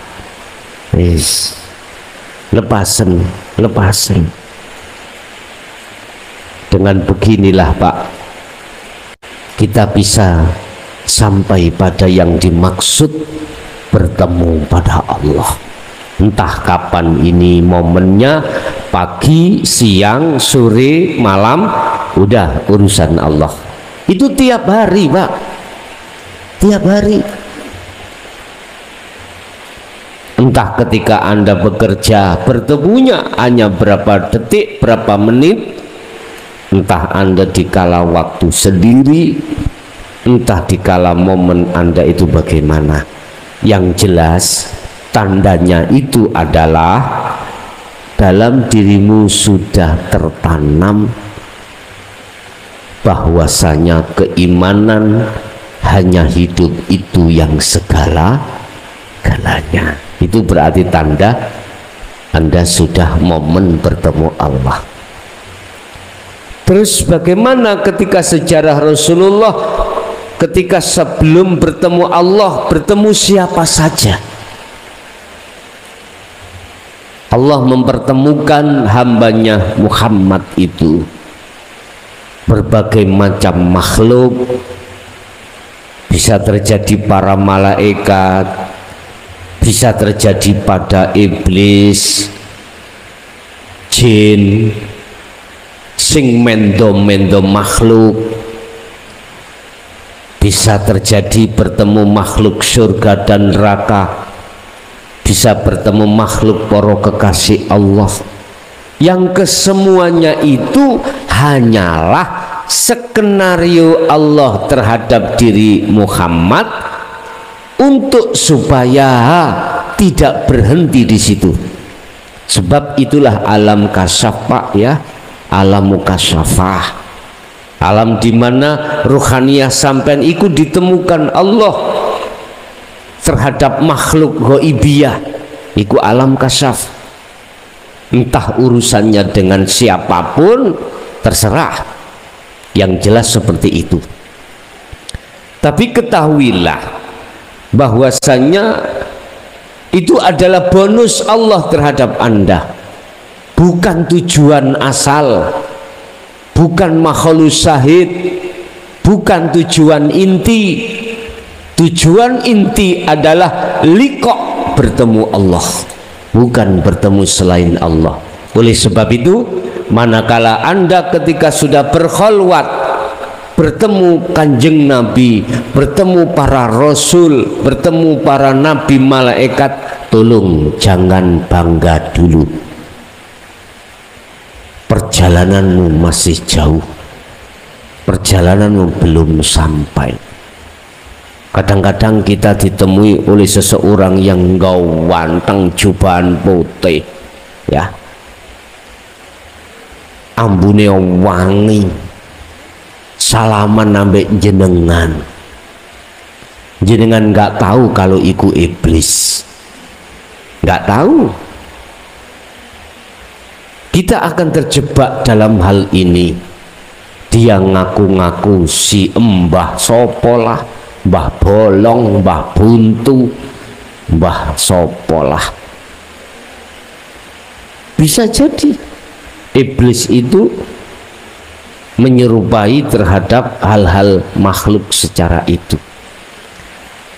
Lepasin. Dengan beginilah, Pak, kita bisa sampai pada yang dimaksud bertemu pada Allah. Entah kapan ini momennya, pagi, siang, sore, malam, udah urusan Allah. Itu tiap hari, Pak. Tiap hari. Entah ketika Anda bekerja, bertemunya hanya berapa detik, berapa menit. Entah Anda dikala waktu sendiri, entah dikala momen Anda itu bagaimana. Yang jelas tandanya itu adalah dalam dirimu sudah tertanam bahwasanya keimanan hanya hidup itu yang segala-galanya. Itu berarti tanda Anda sudah momen bertemu Allah. Terus bagaimana ketika sejarah Rasulullah, ketika sebelum bertemu Allah, bertemu siapa saja? Allah mempertemukan hambanya Muhammad itu berbagai macam makhluk. Bisa terjadi para malaikat, bisa terjadi pada iblis, jin, sing mendo-mendo makhluk, bisa terjadi bertemu makhluk surga dan neraka, bisa bertemu makhluk para kekasih Allah, yang kesemuanya itu hanyalah skenario Allah terhadap diri Muhammad untuk supaya tidak berhenti di situ. Sebab itulah alam kasyaf, Pak, ya, alam mukasyafah, alam dimana ruhaniyah sampean ikut ditemukan Allah terhadap makhluk ghaibiyah, iku alam kasyaf. Entah urusannya dengan siapapun terserah, yang jelas seperti itu. Tapi ketahuilah bahwasanya itu adalah bonus Allah terhadap Anda, bukan tujuan asal, bukan makhluk syahid, bukan tujuan inti. Tujuan inti adalah liqa, bertemu Allah, bukan bertemu selain Allah. Oleh sebab itu, manakala Anda ketika sudah berkholwat, bertemu kanjeng Nabi, bertemu para rasul, bertemu para nabi, malaikat, tolong jangan bangga dulu. Perjalananmu masih jauh, perjalananmu belum sampai. Kadang-kadang kita ditemui oleh seseorang yang gawanteng, jubahan putih, ya, ambune wangi, salaman nambah jenengan nggak tahu kalau iku iblis, nggak tahu. Kita akan terjebak dalam hal ini. Dia ngaku-ngaku si Mbah Sopolah, Mbah Bolong, Mbah Buntu, Mbah Sopolah. Bisa jadi iblis itu menyerupai terhadap hal-hal makhluk secara itu.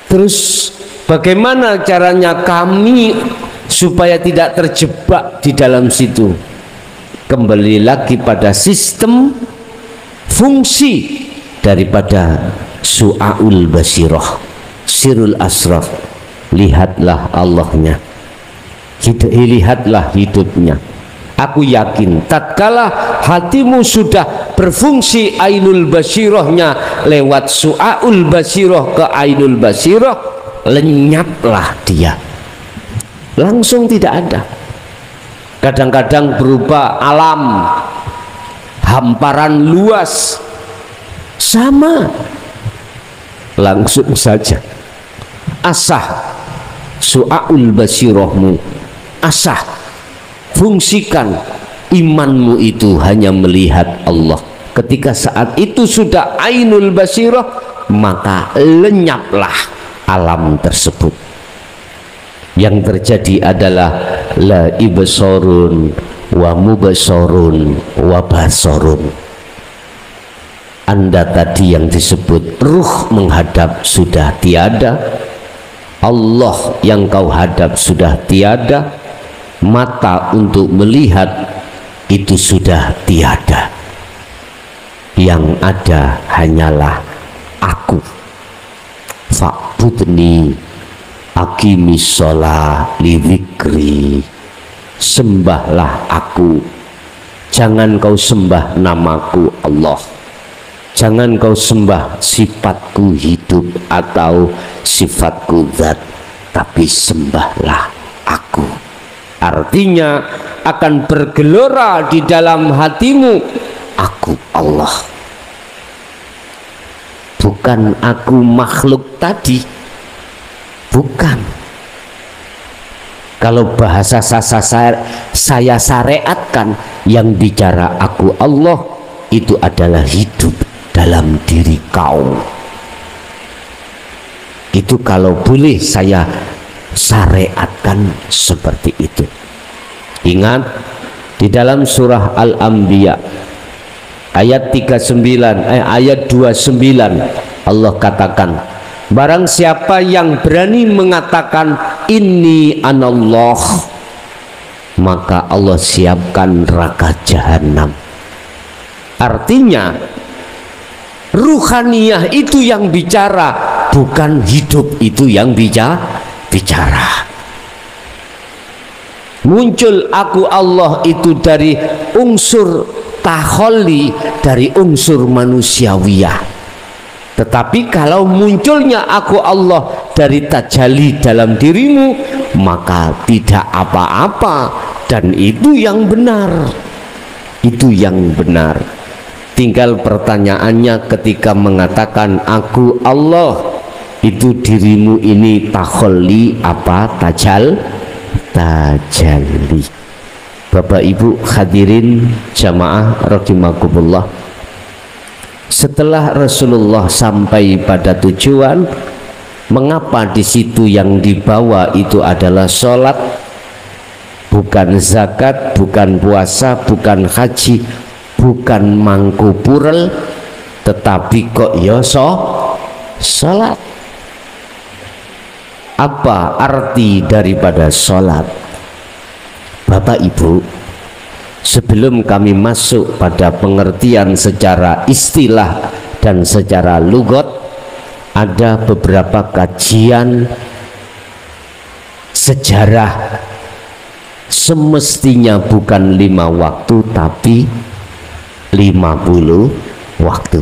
Terus bagaimana caranya kami supaya tidak terjebak di dalam situ? Kembali lagi pada sistem fungsi daripada su'aul basirah, sirul asraf. Lihatlah Allahnya, lihatlah hidupnya. Aku yakin tatkala hatimu sudah berfungsi ainul basirohnya lewat su'aul basiroh ke ainul basiroh, lenyaplah dia, langsung tidak ada. Kadang-kadang berupa alam, hamparan luas, sama, langsung saja. Asah su'aul basirohmu, asah, fungsikan imanmu itu hanya melihat Allah. Ketika saat itu sudah ainul basirah, maka lenyaplah alam tersebut. Yang terjadi adalah la ibsarun wa mubasarun wa basarun. Anda tadi yang disebut ruh menghadap sudah tiada, Allah yang kau hadap sudah tiada, mata untuk melihat itu sudah tiada. Yang ada hanyalah aku. Fa'budni aqimis shalah li dzikri. Sembahlah aku, jangan kau sembah namaku Allah, jangan kau sembah sifatku hidup atau sifatku zat, tapi sembahlah aku. Artinya akan bergelora di dalam hatimu, aku Allah, bukan aku makhluk tadi, bukan. Kalau bahasa saya syariatkan, yang bicara aku Allah itu adalah hidup dalam diri kau. Itu kalau boleh saya syariatkan seperti itu. Ingat di dalam surah Al-Anbiya ayat 29 Allah katakan, barang siapa yang berani mengatakan inni anallah, maka Allah siapkan neraka jahanam. Artinya ruhaniyah itu yang bicara, bukan hidup itu yang bicara. Muncul aku Allah itu dari unsur taholli, dari unsur manusiawiyah. Tetapi kalau munculnya aku Allah dari tajalli dalam dirimu, maka tidak apa-apa, dan itu yang benar. Itu yang benar. Tinggal pertanyaannya ketika mengatakan aku Allah, itu dirimu ini taholli apa tajalli. Bapak Ibu hadirin jamaah rahimakumullah, setelah Rasulullah sampai pada tujuan, mengapa di situ yang dibawa itu adalah sholat, bukan zakat, bukan puasa, bukan haji, bukan mangkupurel, tetapi kok ya sholat? Apa arti daripada sholat? Bapak Ibu, sebelum kami masuk pada pengertian secara istilah dan secara lugat, ada beberapa kajian sejarah. Semestinya bukan 5 waktu tapi 50 waktu.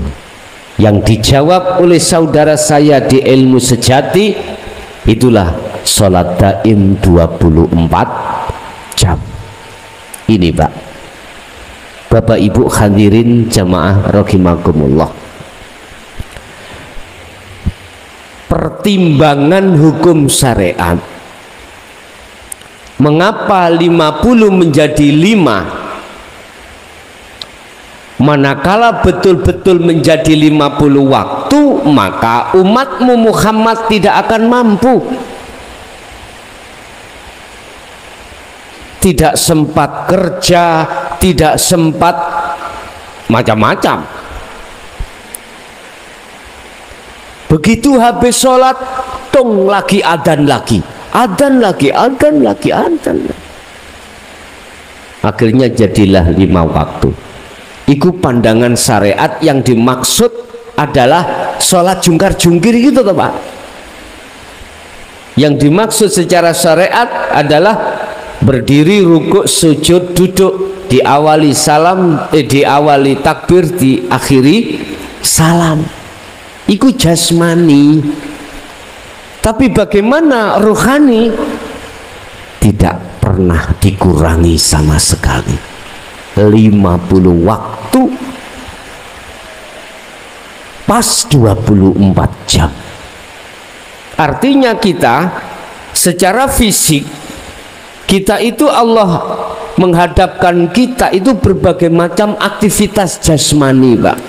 Yang dijawab oleh saudara saya di ilmu sejati, itulah sholat daim 24 jam. Ini Pak, Bapak Ibu hadirin jamaah rahimakumullah, pertimbangan hukum syariat, mengapa 50 menjadi 5? Manakala betul-betul menjadi 50 waktu, maka umatmu Muhammad tidak akan mampu, tidak sempat kerja, tidak sempat macam-macam. Begitu habis sholat, tung lagi adzan lagi, adzan lagi, adzan lagi, adzan lagi. Akhirnya jadilah 5 waktu. Itu pandangan syariat, yang dimaksud adalah sholat jungkar-jungkir gitu toh Pak. Yang dimaksud secara syariat adalah berdiri, rukuk, sujud, duduk, diawali salam, diawali takbir, diakhiri salam. Iku jasmani. Tapi bagaimana ruhani? Tidak pernah dikurangi sama sekali. 50 waktu pas 24 jam. Artinya kita secara fisik, kita itu Allah menghadapkan kita itu berbagai macam aktivitas jasmani, Pak.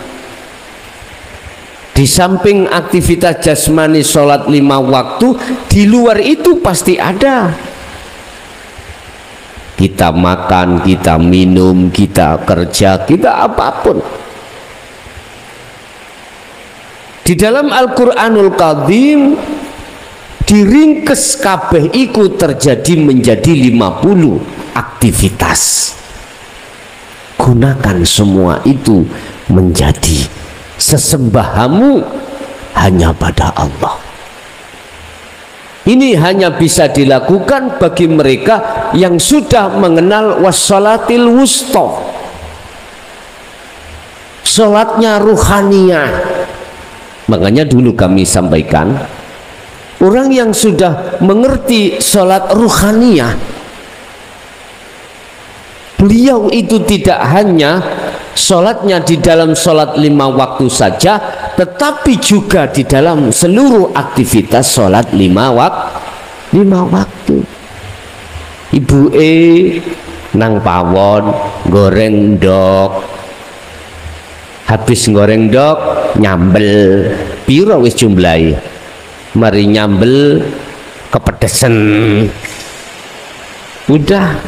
Di samping aktivitas jasmani sholat 5 waktu, di luar itu pasti ada. Kita makan, kita minum, kita kerja, kita apapun. Di dalam Al-Quranul Karim diringkes kabeh iku terjadi menjadi 50 aktivitas. Gunakan semua itu menjadi sesembahamu hanya pada Allah. Ini hanya bisa dilakukan bagi mereka yang sudah mengenal wassalatil wusta, sholatnya ruhaniyah. Makanya dulu kami sampaikan, orang yang sudah mengerti sholat ruhaniyah, beliau itu tidak hanya sholatnya di dalam sholat 5 waktu saja, tetapi juga di dalam seluruh aktivitas sholat 5 waktu. Ibu nang pawon goreng ndok, habis goreng ndok nyambel piro wis jumlahi, mari nyambel kepedesen, udah.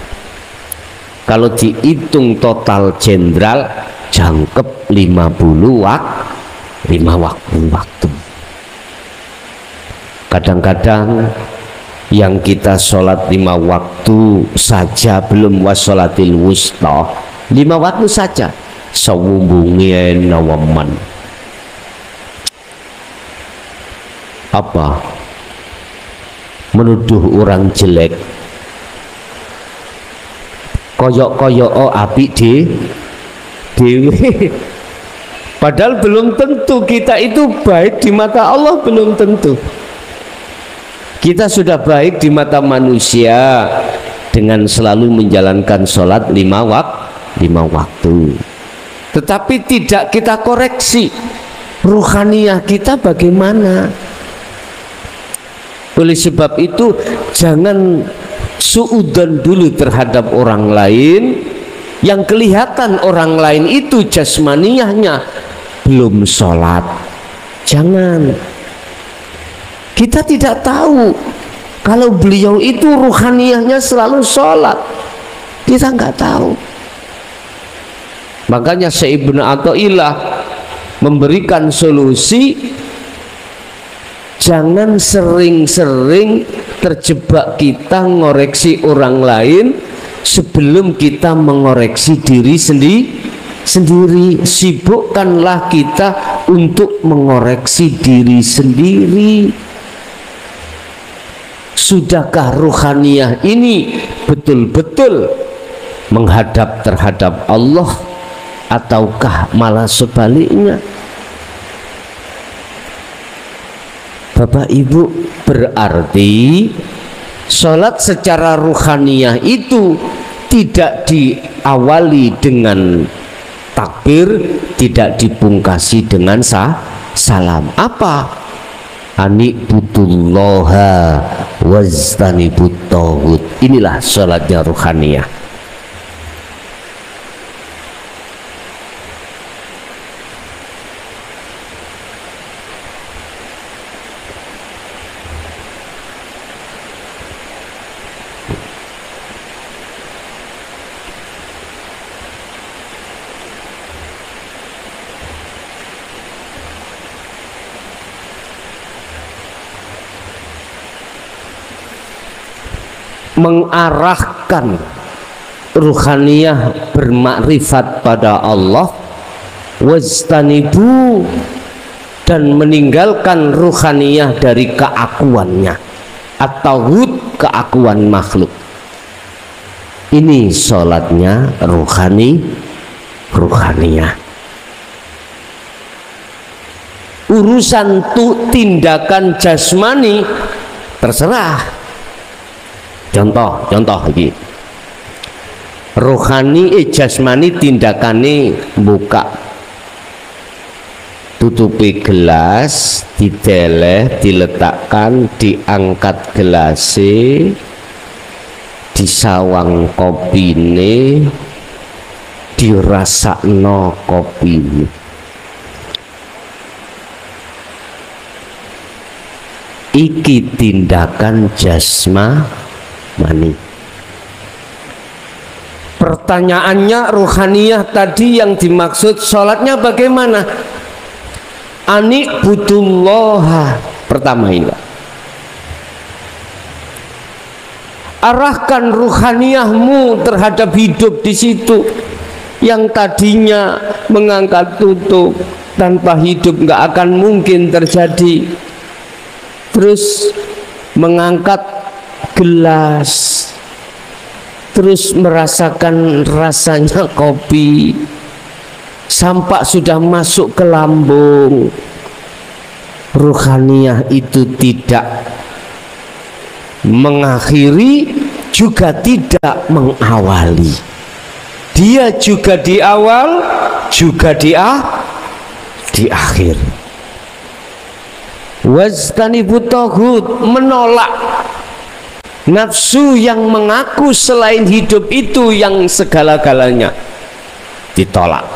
Kalau dihitung total jenderal jangkep 50 waktu. Kadang-kadang yang kita sholat 5 waktu saja belum wassolatil wusta, 5 waktu saja sewumbungin nawaman. Apa? Menuduh orang jelek, koyok-koyok api dewe. Padahal belum tentu kita itu baik di mata Allah, belum tentu. Kita sudah baik di mata manusia dengan selalu menjalankan sholat 5 waktu. Tetapi tidak kita koreksi ruhaniyah kita bagaimana. Oleh sebab itu jangan suudzon dulu terhadap orang lain yang kelihatan orang lain itu jasmaniyahnya belum sholat. Jangan. Kita tidak tahu kalau beliau itu ruhaniyahnya selalu sholat. Kita nggak tahu. Makanya Syekh Ibnu Athaillah memberikan solusi, jangan sering-sering terjebak kita ngoreksi orang lain sebelum kita mengoreksi diri sendiri. Sibukkanlah kita untuk mengoreksi diri sendiri. Sudahkah ruhaniyah ini betul-betul menghadap terhadap Allah, ataukah malah sebaliknya? Bapak Ibu, berarti sholat secara ruhaniyah itu tidak diawali dengan takbir, tidak dipungkasi dengan salam. Apa? Ani'budullaha wajtanibut taghut. Inilah sholatnya ruhaniyah. Mengarahkan ruhaniyah bermakrifat pada Allah, wajtanibu, dan meninggalkan ruhaniyah dari keakuannya atau keakuan makhluk. Ini sholatnya ruhaniyah. Urusan tindakan jasmani terserah. Contoh lagi. Rohani jasmani tindakane buka tutupi gelas, dideleh, diletakkan, diangkat gelase, disawang kopine, dirasakno kopine. Iki tindakan jasmani. Pertanyaannya ruhaniyah tadi yang dimaksud sholatnya bagaimana? Anikbudullah pertama ini. Arahkan ruhaniyahmu terhadap hidup di situ. Yang tadinya mengangkat tutup tanpa hidup nggak akan mungkin terjadi. Terus mengangkat gelas, terus merasakan rasanya kopi, sampai sudah masuk ke lambung. Ruhaniyah itu tidak mengakhiri, juga tidak mengawali. Dia juga di awal, juga di akhir. Wajtanibut taghut, menolak nafsu yang mengaku selain hidup itu yang segala-galanya, ditolak.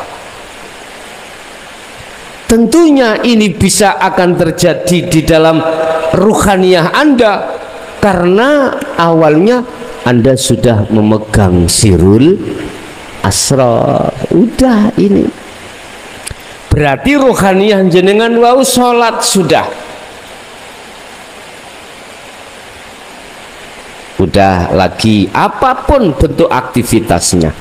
Tentunya ini bisa akan terjadi di dalam ruhaniyah Anda karena awalnya Anda sudah memegang sirul asrar. Udah ini berarti ruhaniyah jenengan wau sholat sudah. Udah lagi apapun bentuk aktivitasnya.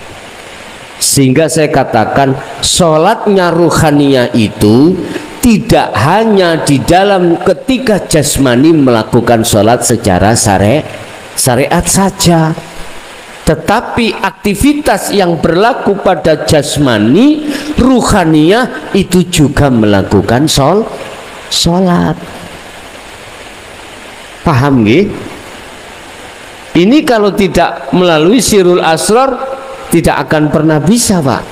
Sehingga saya katakan sholatnya ruhaniyah itu tidak hanya di dalam ketika jasmani melakukan sholat secara syariat saja, tetapi aktivitas yang berlaku pada jasmani ruhaniyah itu juga melakukan sholat. Paham nggih? Ini kalau tidak melalui sirul asrar tidak akan pernah bisa, Pak.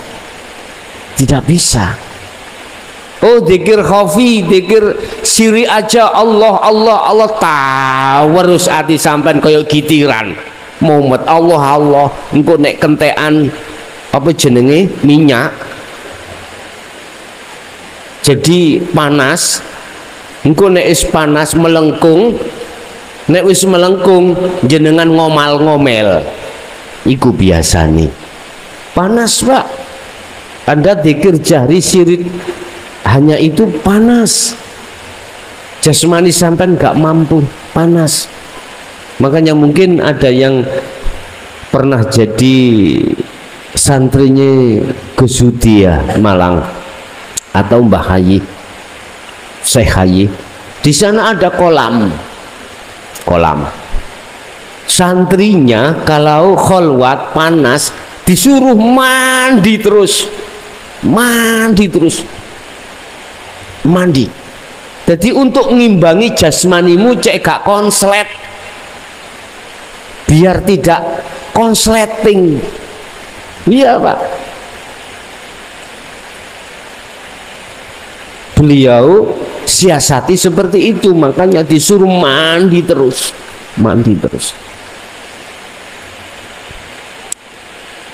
Tidak bisa. Oh, dzikir khafi, dzikir siri aja, Allah Allah Allah, tawarus ati sampean kaya gitiran. Muhammad Allah engko nek kentekan apa jenenge minyak jadi panas, engko nek is panas melengkung, nek wis melengkung jenengan ngomel-ngomel, iku biasa nih panas, Pak. Anda dzikir jahri sirik hanya itu panas, jasmani sampean gak mampu, panas. Makanya mungkin ada yang pernah jadi santrinya Gus Hudi ya, Malang, atau Mbah Hayi, Syekh Hayi. Di sana ada kolam. Santrinya kalau kholwat panas disuruh mandi terus. Jadi untuk ngimbangi jasmanimu cek gak konslet, biar tidak konsleting. Iya, Pak. Beliau siasati seperti itu, makanya disuruh mandi terus.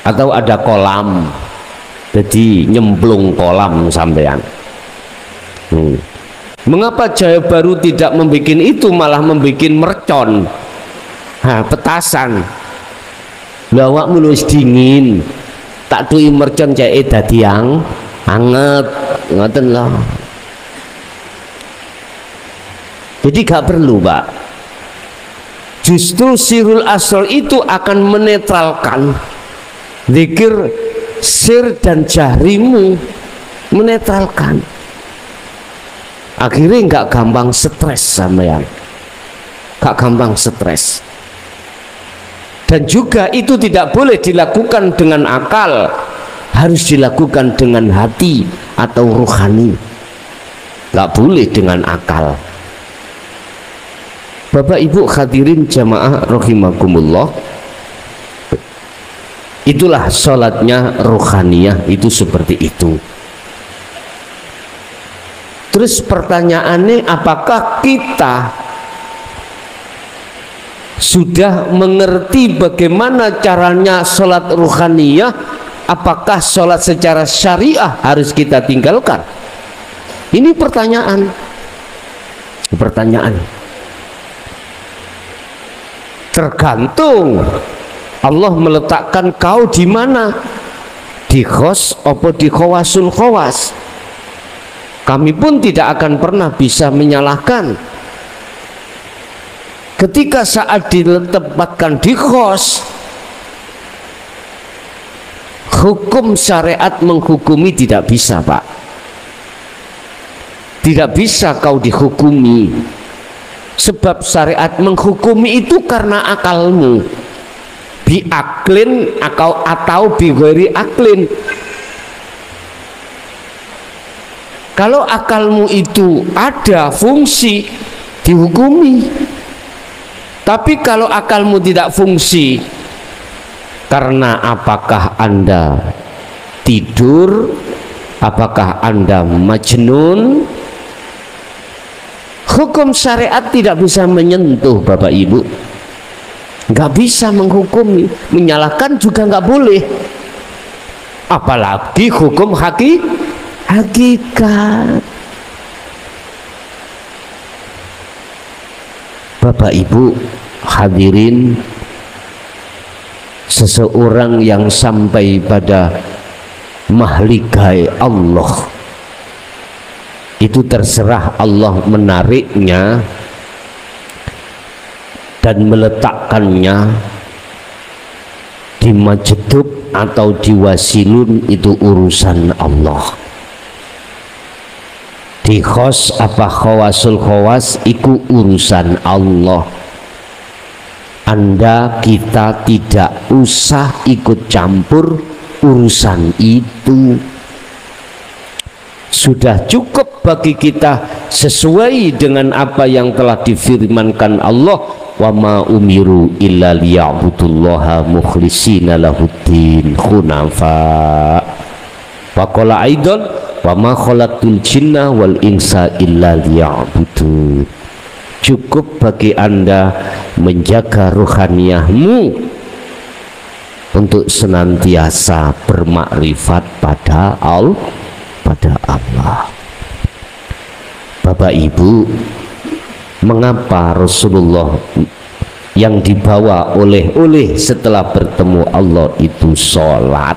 Atau ada kolam, jadi nyemplung kolam sampean. Mengapa Jaya Baru tidak membuat itu, malah membuat mercon, petasan? Lawak mulus dingin, tak tui mercon cek dadi anget, ngoten lah. Jadi gak perlu, Pak. Justru sirul asrar itu akan menetralkan zikir sir dan jahrimu, menetralkan. Akhirnya nggak gampang stres sampean, nggak gampang stres. Dan juga itu tidak boleh dilakukan dengan akal, harus dilakukan dengan hati atau rohani, nggak boleh dengan akal. Bapak Ibu hadirin jamaah rahimakumullah, itulah sholatnya rohaniyah, itu seperti itu. Terus pertanyaannya, apakah kita sudah mengerti bagaimana caranya sholat ruhaniyah? Apakah sholat secara syariah harus kita tinggalkan? Ini pertanyaan. Tergantung Allah meletakkan kau di mana, di khos atau di khawasul khawas. Kami pun tidak akan pernah bisa menyalahkan. Ketika saat ditempatkan di khos, hukum syariat menghukumi tidak bisa, Pak. Tidak bisa kau dihukumi, sebab syariat menghukumi itu karena akalmu, biaklin atau bighairi aklin. Kalau akalmu itu ada fungsi, dihukumi. Tapi kalau akalmu tidak fungsi, karena apakah Anda tidur, apakah Anda majnun, hukum syariat tidak bisa menyentuh Bapak Ibu, nggak bisa menghukumi, menyalahkan juga nggak boleh, apalagi hukum hakikat. Bapak Ibu hadirin, seseorang yang sampai pada mahligai Allah itu terserah Allah menariknya dan meletakkannya di majdub atau di wasilun, itu urusan Allah. Di khos apa khawasul khawas itu urusan Allah. Anda, kita tidak usah ikut campur urusan itu. Sudah cukup bagi kita sesuai dengan apa yang telah difirmankan Allah, wa ma umiru illa liya'budullaha mukhlishina lahuddin hunafa. Wa qala aidan wa ma khalaqtul jinna wal insa illa liya'budun. Cukup bagi Anda menjaga rohaniyahmu untuk senantiasa bermakrifat pada Allah. Bapak Ibu, mengapa Rasulullah yang dibawa oleh setelah bertemu Allah itu sholat?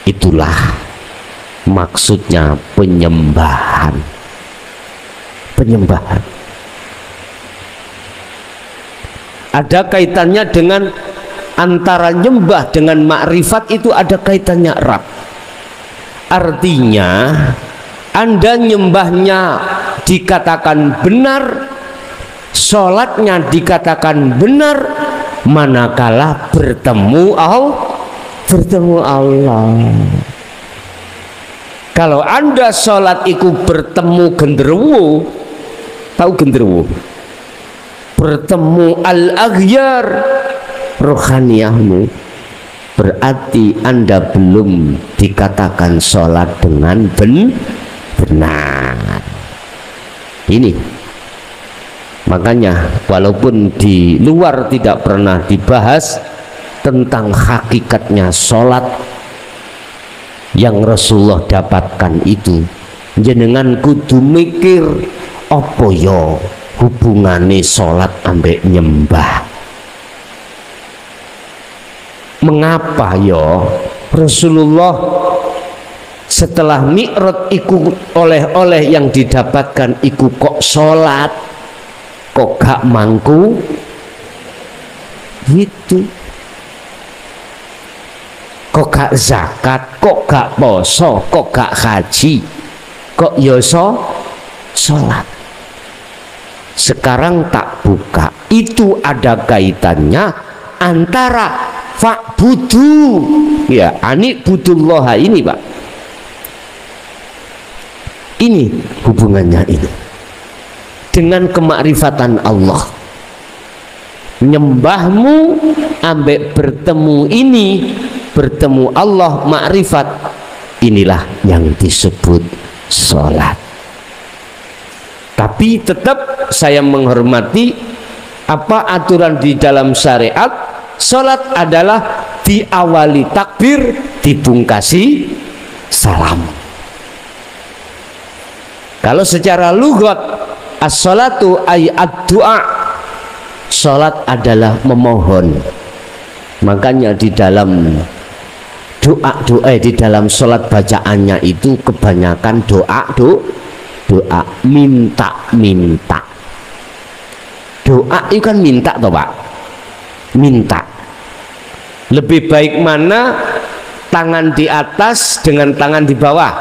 Itulah maksudnya penyembahan. Ada kaitannya dengan antara nyembah dengan makrifat, itu ada kaitannya erat. Artinya Anda nyembahnya dikatakan benar, sholatnya dikatakan benar, manakala bertemu Allah. Kalau Anda sholat itu bertemu genderuwo, tahu genderuwo? Bertemu al-aghyar, rohaniyahmu, berarti Anda belum dikatakan sholat dengan benar. Ini makanya walaupun di luar tidak pernah dibahas tentang hakikatnya sholat yang Rasulullah dapatkan itu, jenengan kudu mikir apa ya hubungane sholat ambek nyembah. Mengapa ya Rasulullah setelah mi'raj iku oleh yang didapatkan iku kok sholat, kok gak mangku gitu, kok gak zakat, kok gak poso, kok gak haji, kok ya sholat. Sekarang tak buka, itu ada kaitannya antara fa'budu ya ani budullah ini Pak, ini hubungannya ini dengan kemakrifatan Allah. Nyembahmu ambek bertemu ini, bertemu Allah makrifat, inilah yang disebut sholat. Tapi tetap saya menghormati apa aturan di dalam syariat. Sholat adalah diawali takbir, dipungkasi salam. Kalau secara lughat as-sholatu ay ad-du'a, sholat adalah memohon. Makanya di dalam doa di dalam sholat bacaannya itu kebanyakan doa minta. Doa itu kan minta toh Pak, minta. Lebih baik mana tangan di atas dengan tangan di bawah?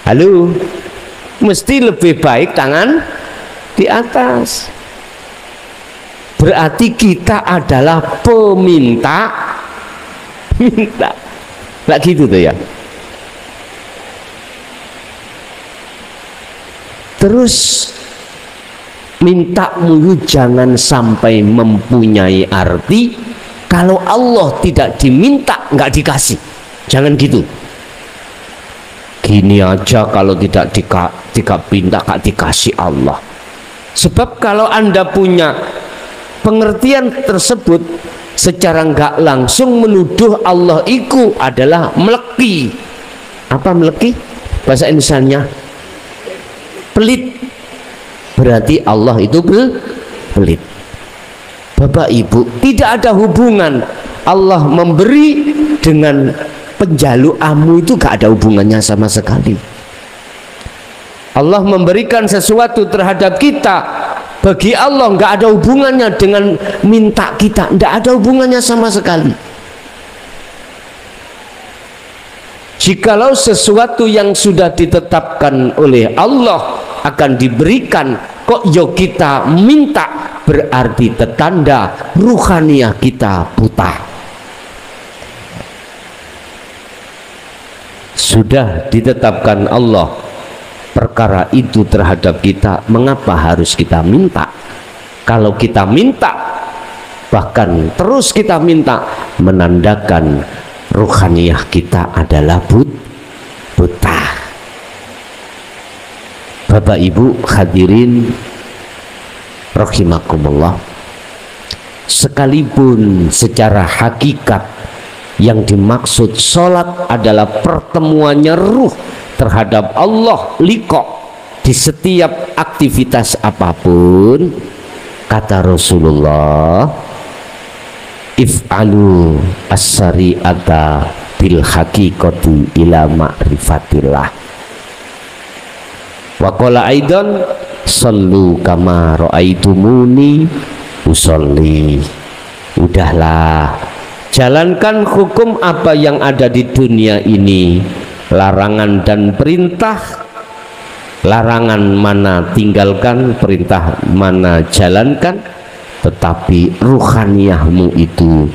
Halo, mesti lebih baik tangan di atas. Berarti kita adalah peminta minta. Nggak gitu tuh ya. Terus mintamu jangan sampai mempunyai arti kalau Allah tidak diminta nggak dikasih. Jangan gitu. Gini aja kalau tidak minta nggak dikasih Allah. Sebab kalau Anda punya pengertian tersebut secara nggak langsung menuduh Allah itu adalah meleki. Apa meleki? Bahasa Indonesianya pelit. Berarti Allah itu pelit. Bapak Ibu, tidak ada hubungan Allah memberi dengan penjaluanmu, itu gak ada hubungannya sama sekali. Allah memberikan sesuatu terhadap kita, bagi Allah gak ada hubungannya dengan minta kita, gak ada hubungannya sama sekali. Jikalau sesuatu yang sudah ditetapkan oleh Allah akan diberikan, kok yo kita minta, berarti tetanda ruhaniah kita buta. Sudah ditetapkan Allah perkara itu terhadap kita, mengapa harus kita minta? Kalau kita minta, bahkan terus kita minta, menandakan ruhaniah kita adalah buta. Bapak Ibu hadirin rahimakumullah, sekalipun secara hakikat yang dimaksud sholat adalah pertemuannya ruh terhadap Allah liqa di setiap aktivitas apapun, kata Rasulullah, if'alu as-sari'ata bil haqiqati ila ma'rifatillah. Wa qala aidan sallu kama ra'aitumuni usolli. Udahlah, jalankan hukum apa yang ada di dunia ini, larangan dan perintah. Larangan mana tinggalkan, perintah mana jalankan. Tetapi ruhaniyahmu itu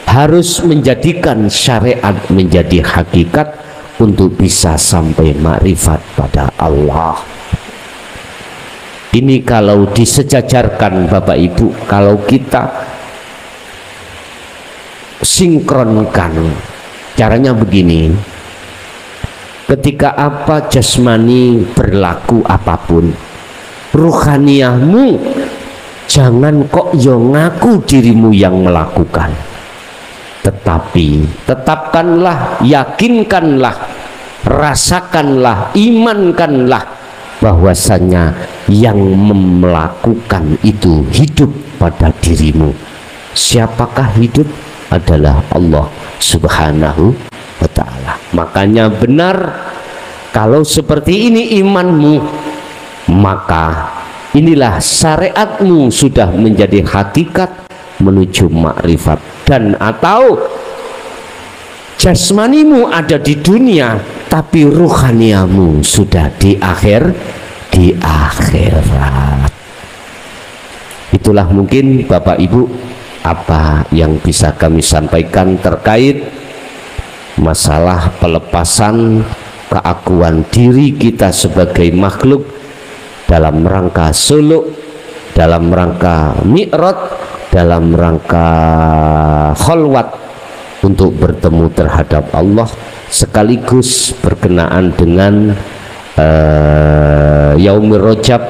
harus menjadikan syariat menjadi hakikat untuk bisa sampai makrifat pada Allah. Ini kalau disejajarkan Bapak Ibu, kalau kita sinkronkan, caranya begini. Ketika apa jasmani berlaku apapun, ruhaniyahmu jangan kok yo ngaku dirimu yang melakukan, tetapi tetapkanlah, yakinkanlah, rasakanlah, imankanlah bahwasanya yang melakukan itu hidup pada dirimu. Siapakah hidup? Adalah Allah Subhanahu wa ta'ala. Makanya benar, kalau seperti ini imanmu, maka inilah syariatmu sudah menjadi hakikat menuju makrifat. Dan atau jasmanimu ada di dunia tapi ruhaniamu sudah di akhirat. Itulah mungkin Bapak Ibu apa yang bisa kami sampaikan terkait masalah pelepasan keakuan diri kita sebagai makhluk dalam rangka suluk, dalam rangka mi'raj, dalam rangka kholwat untuk bertemu terhadap Allah, sekaligus berkenaan dengan Yaumir Rajab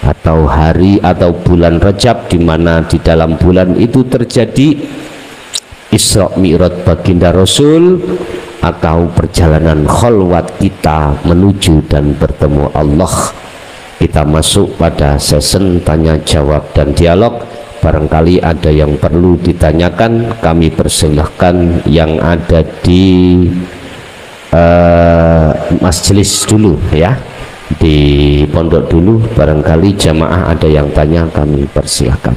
atau hari atau bulan Rajab, di mana di dalam bulan itu terjadi Isra Mi'raj baginda Rasul atau perjalanan kholwat kita menuju dan bertemu Allah. Kita masuk pada sesi tanya jawab dan dialog. Barangkali ada yang perlu ditanyakan, kami persilahkan yang ada di majelis dulu ya, di pondok dulu. Barangkali jamaah ada yang tanya, kami persilahkan.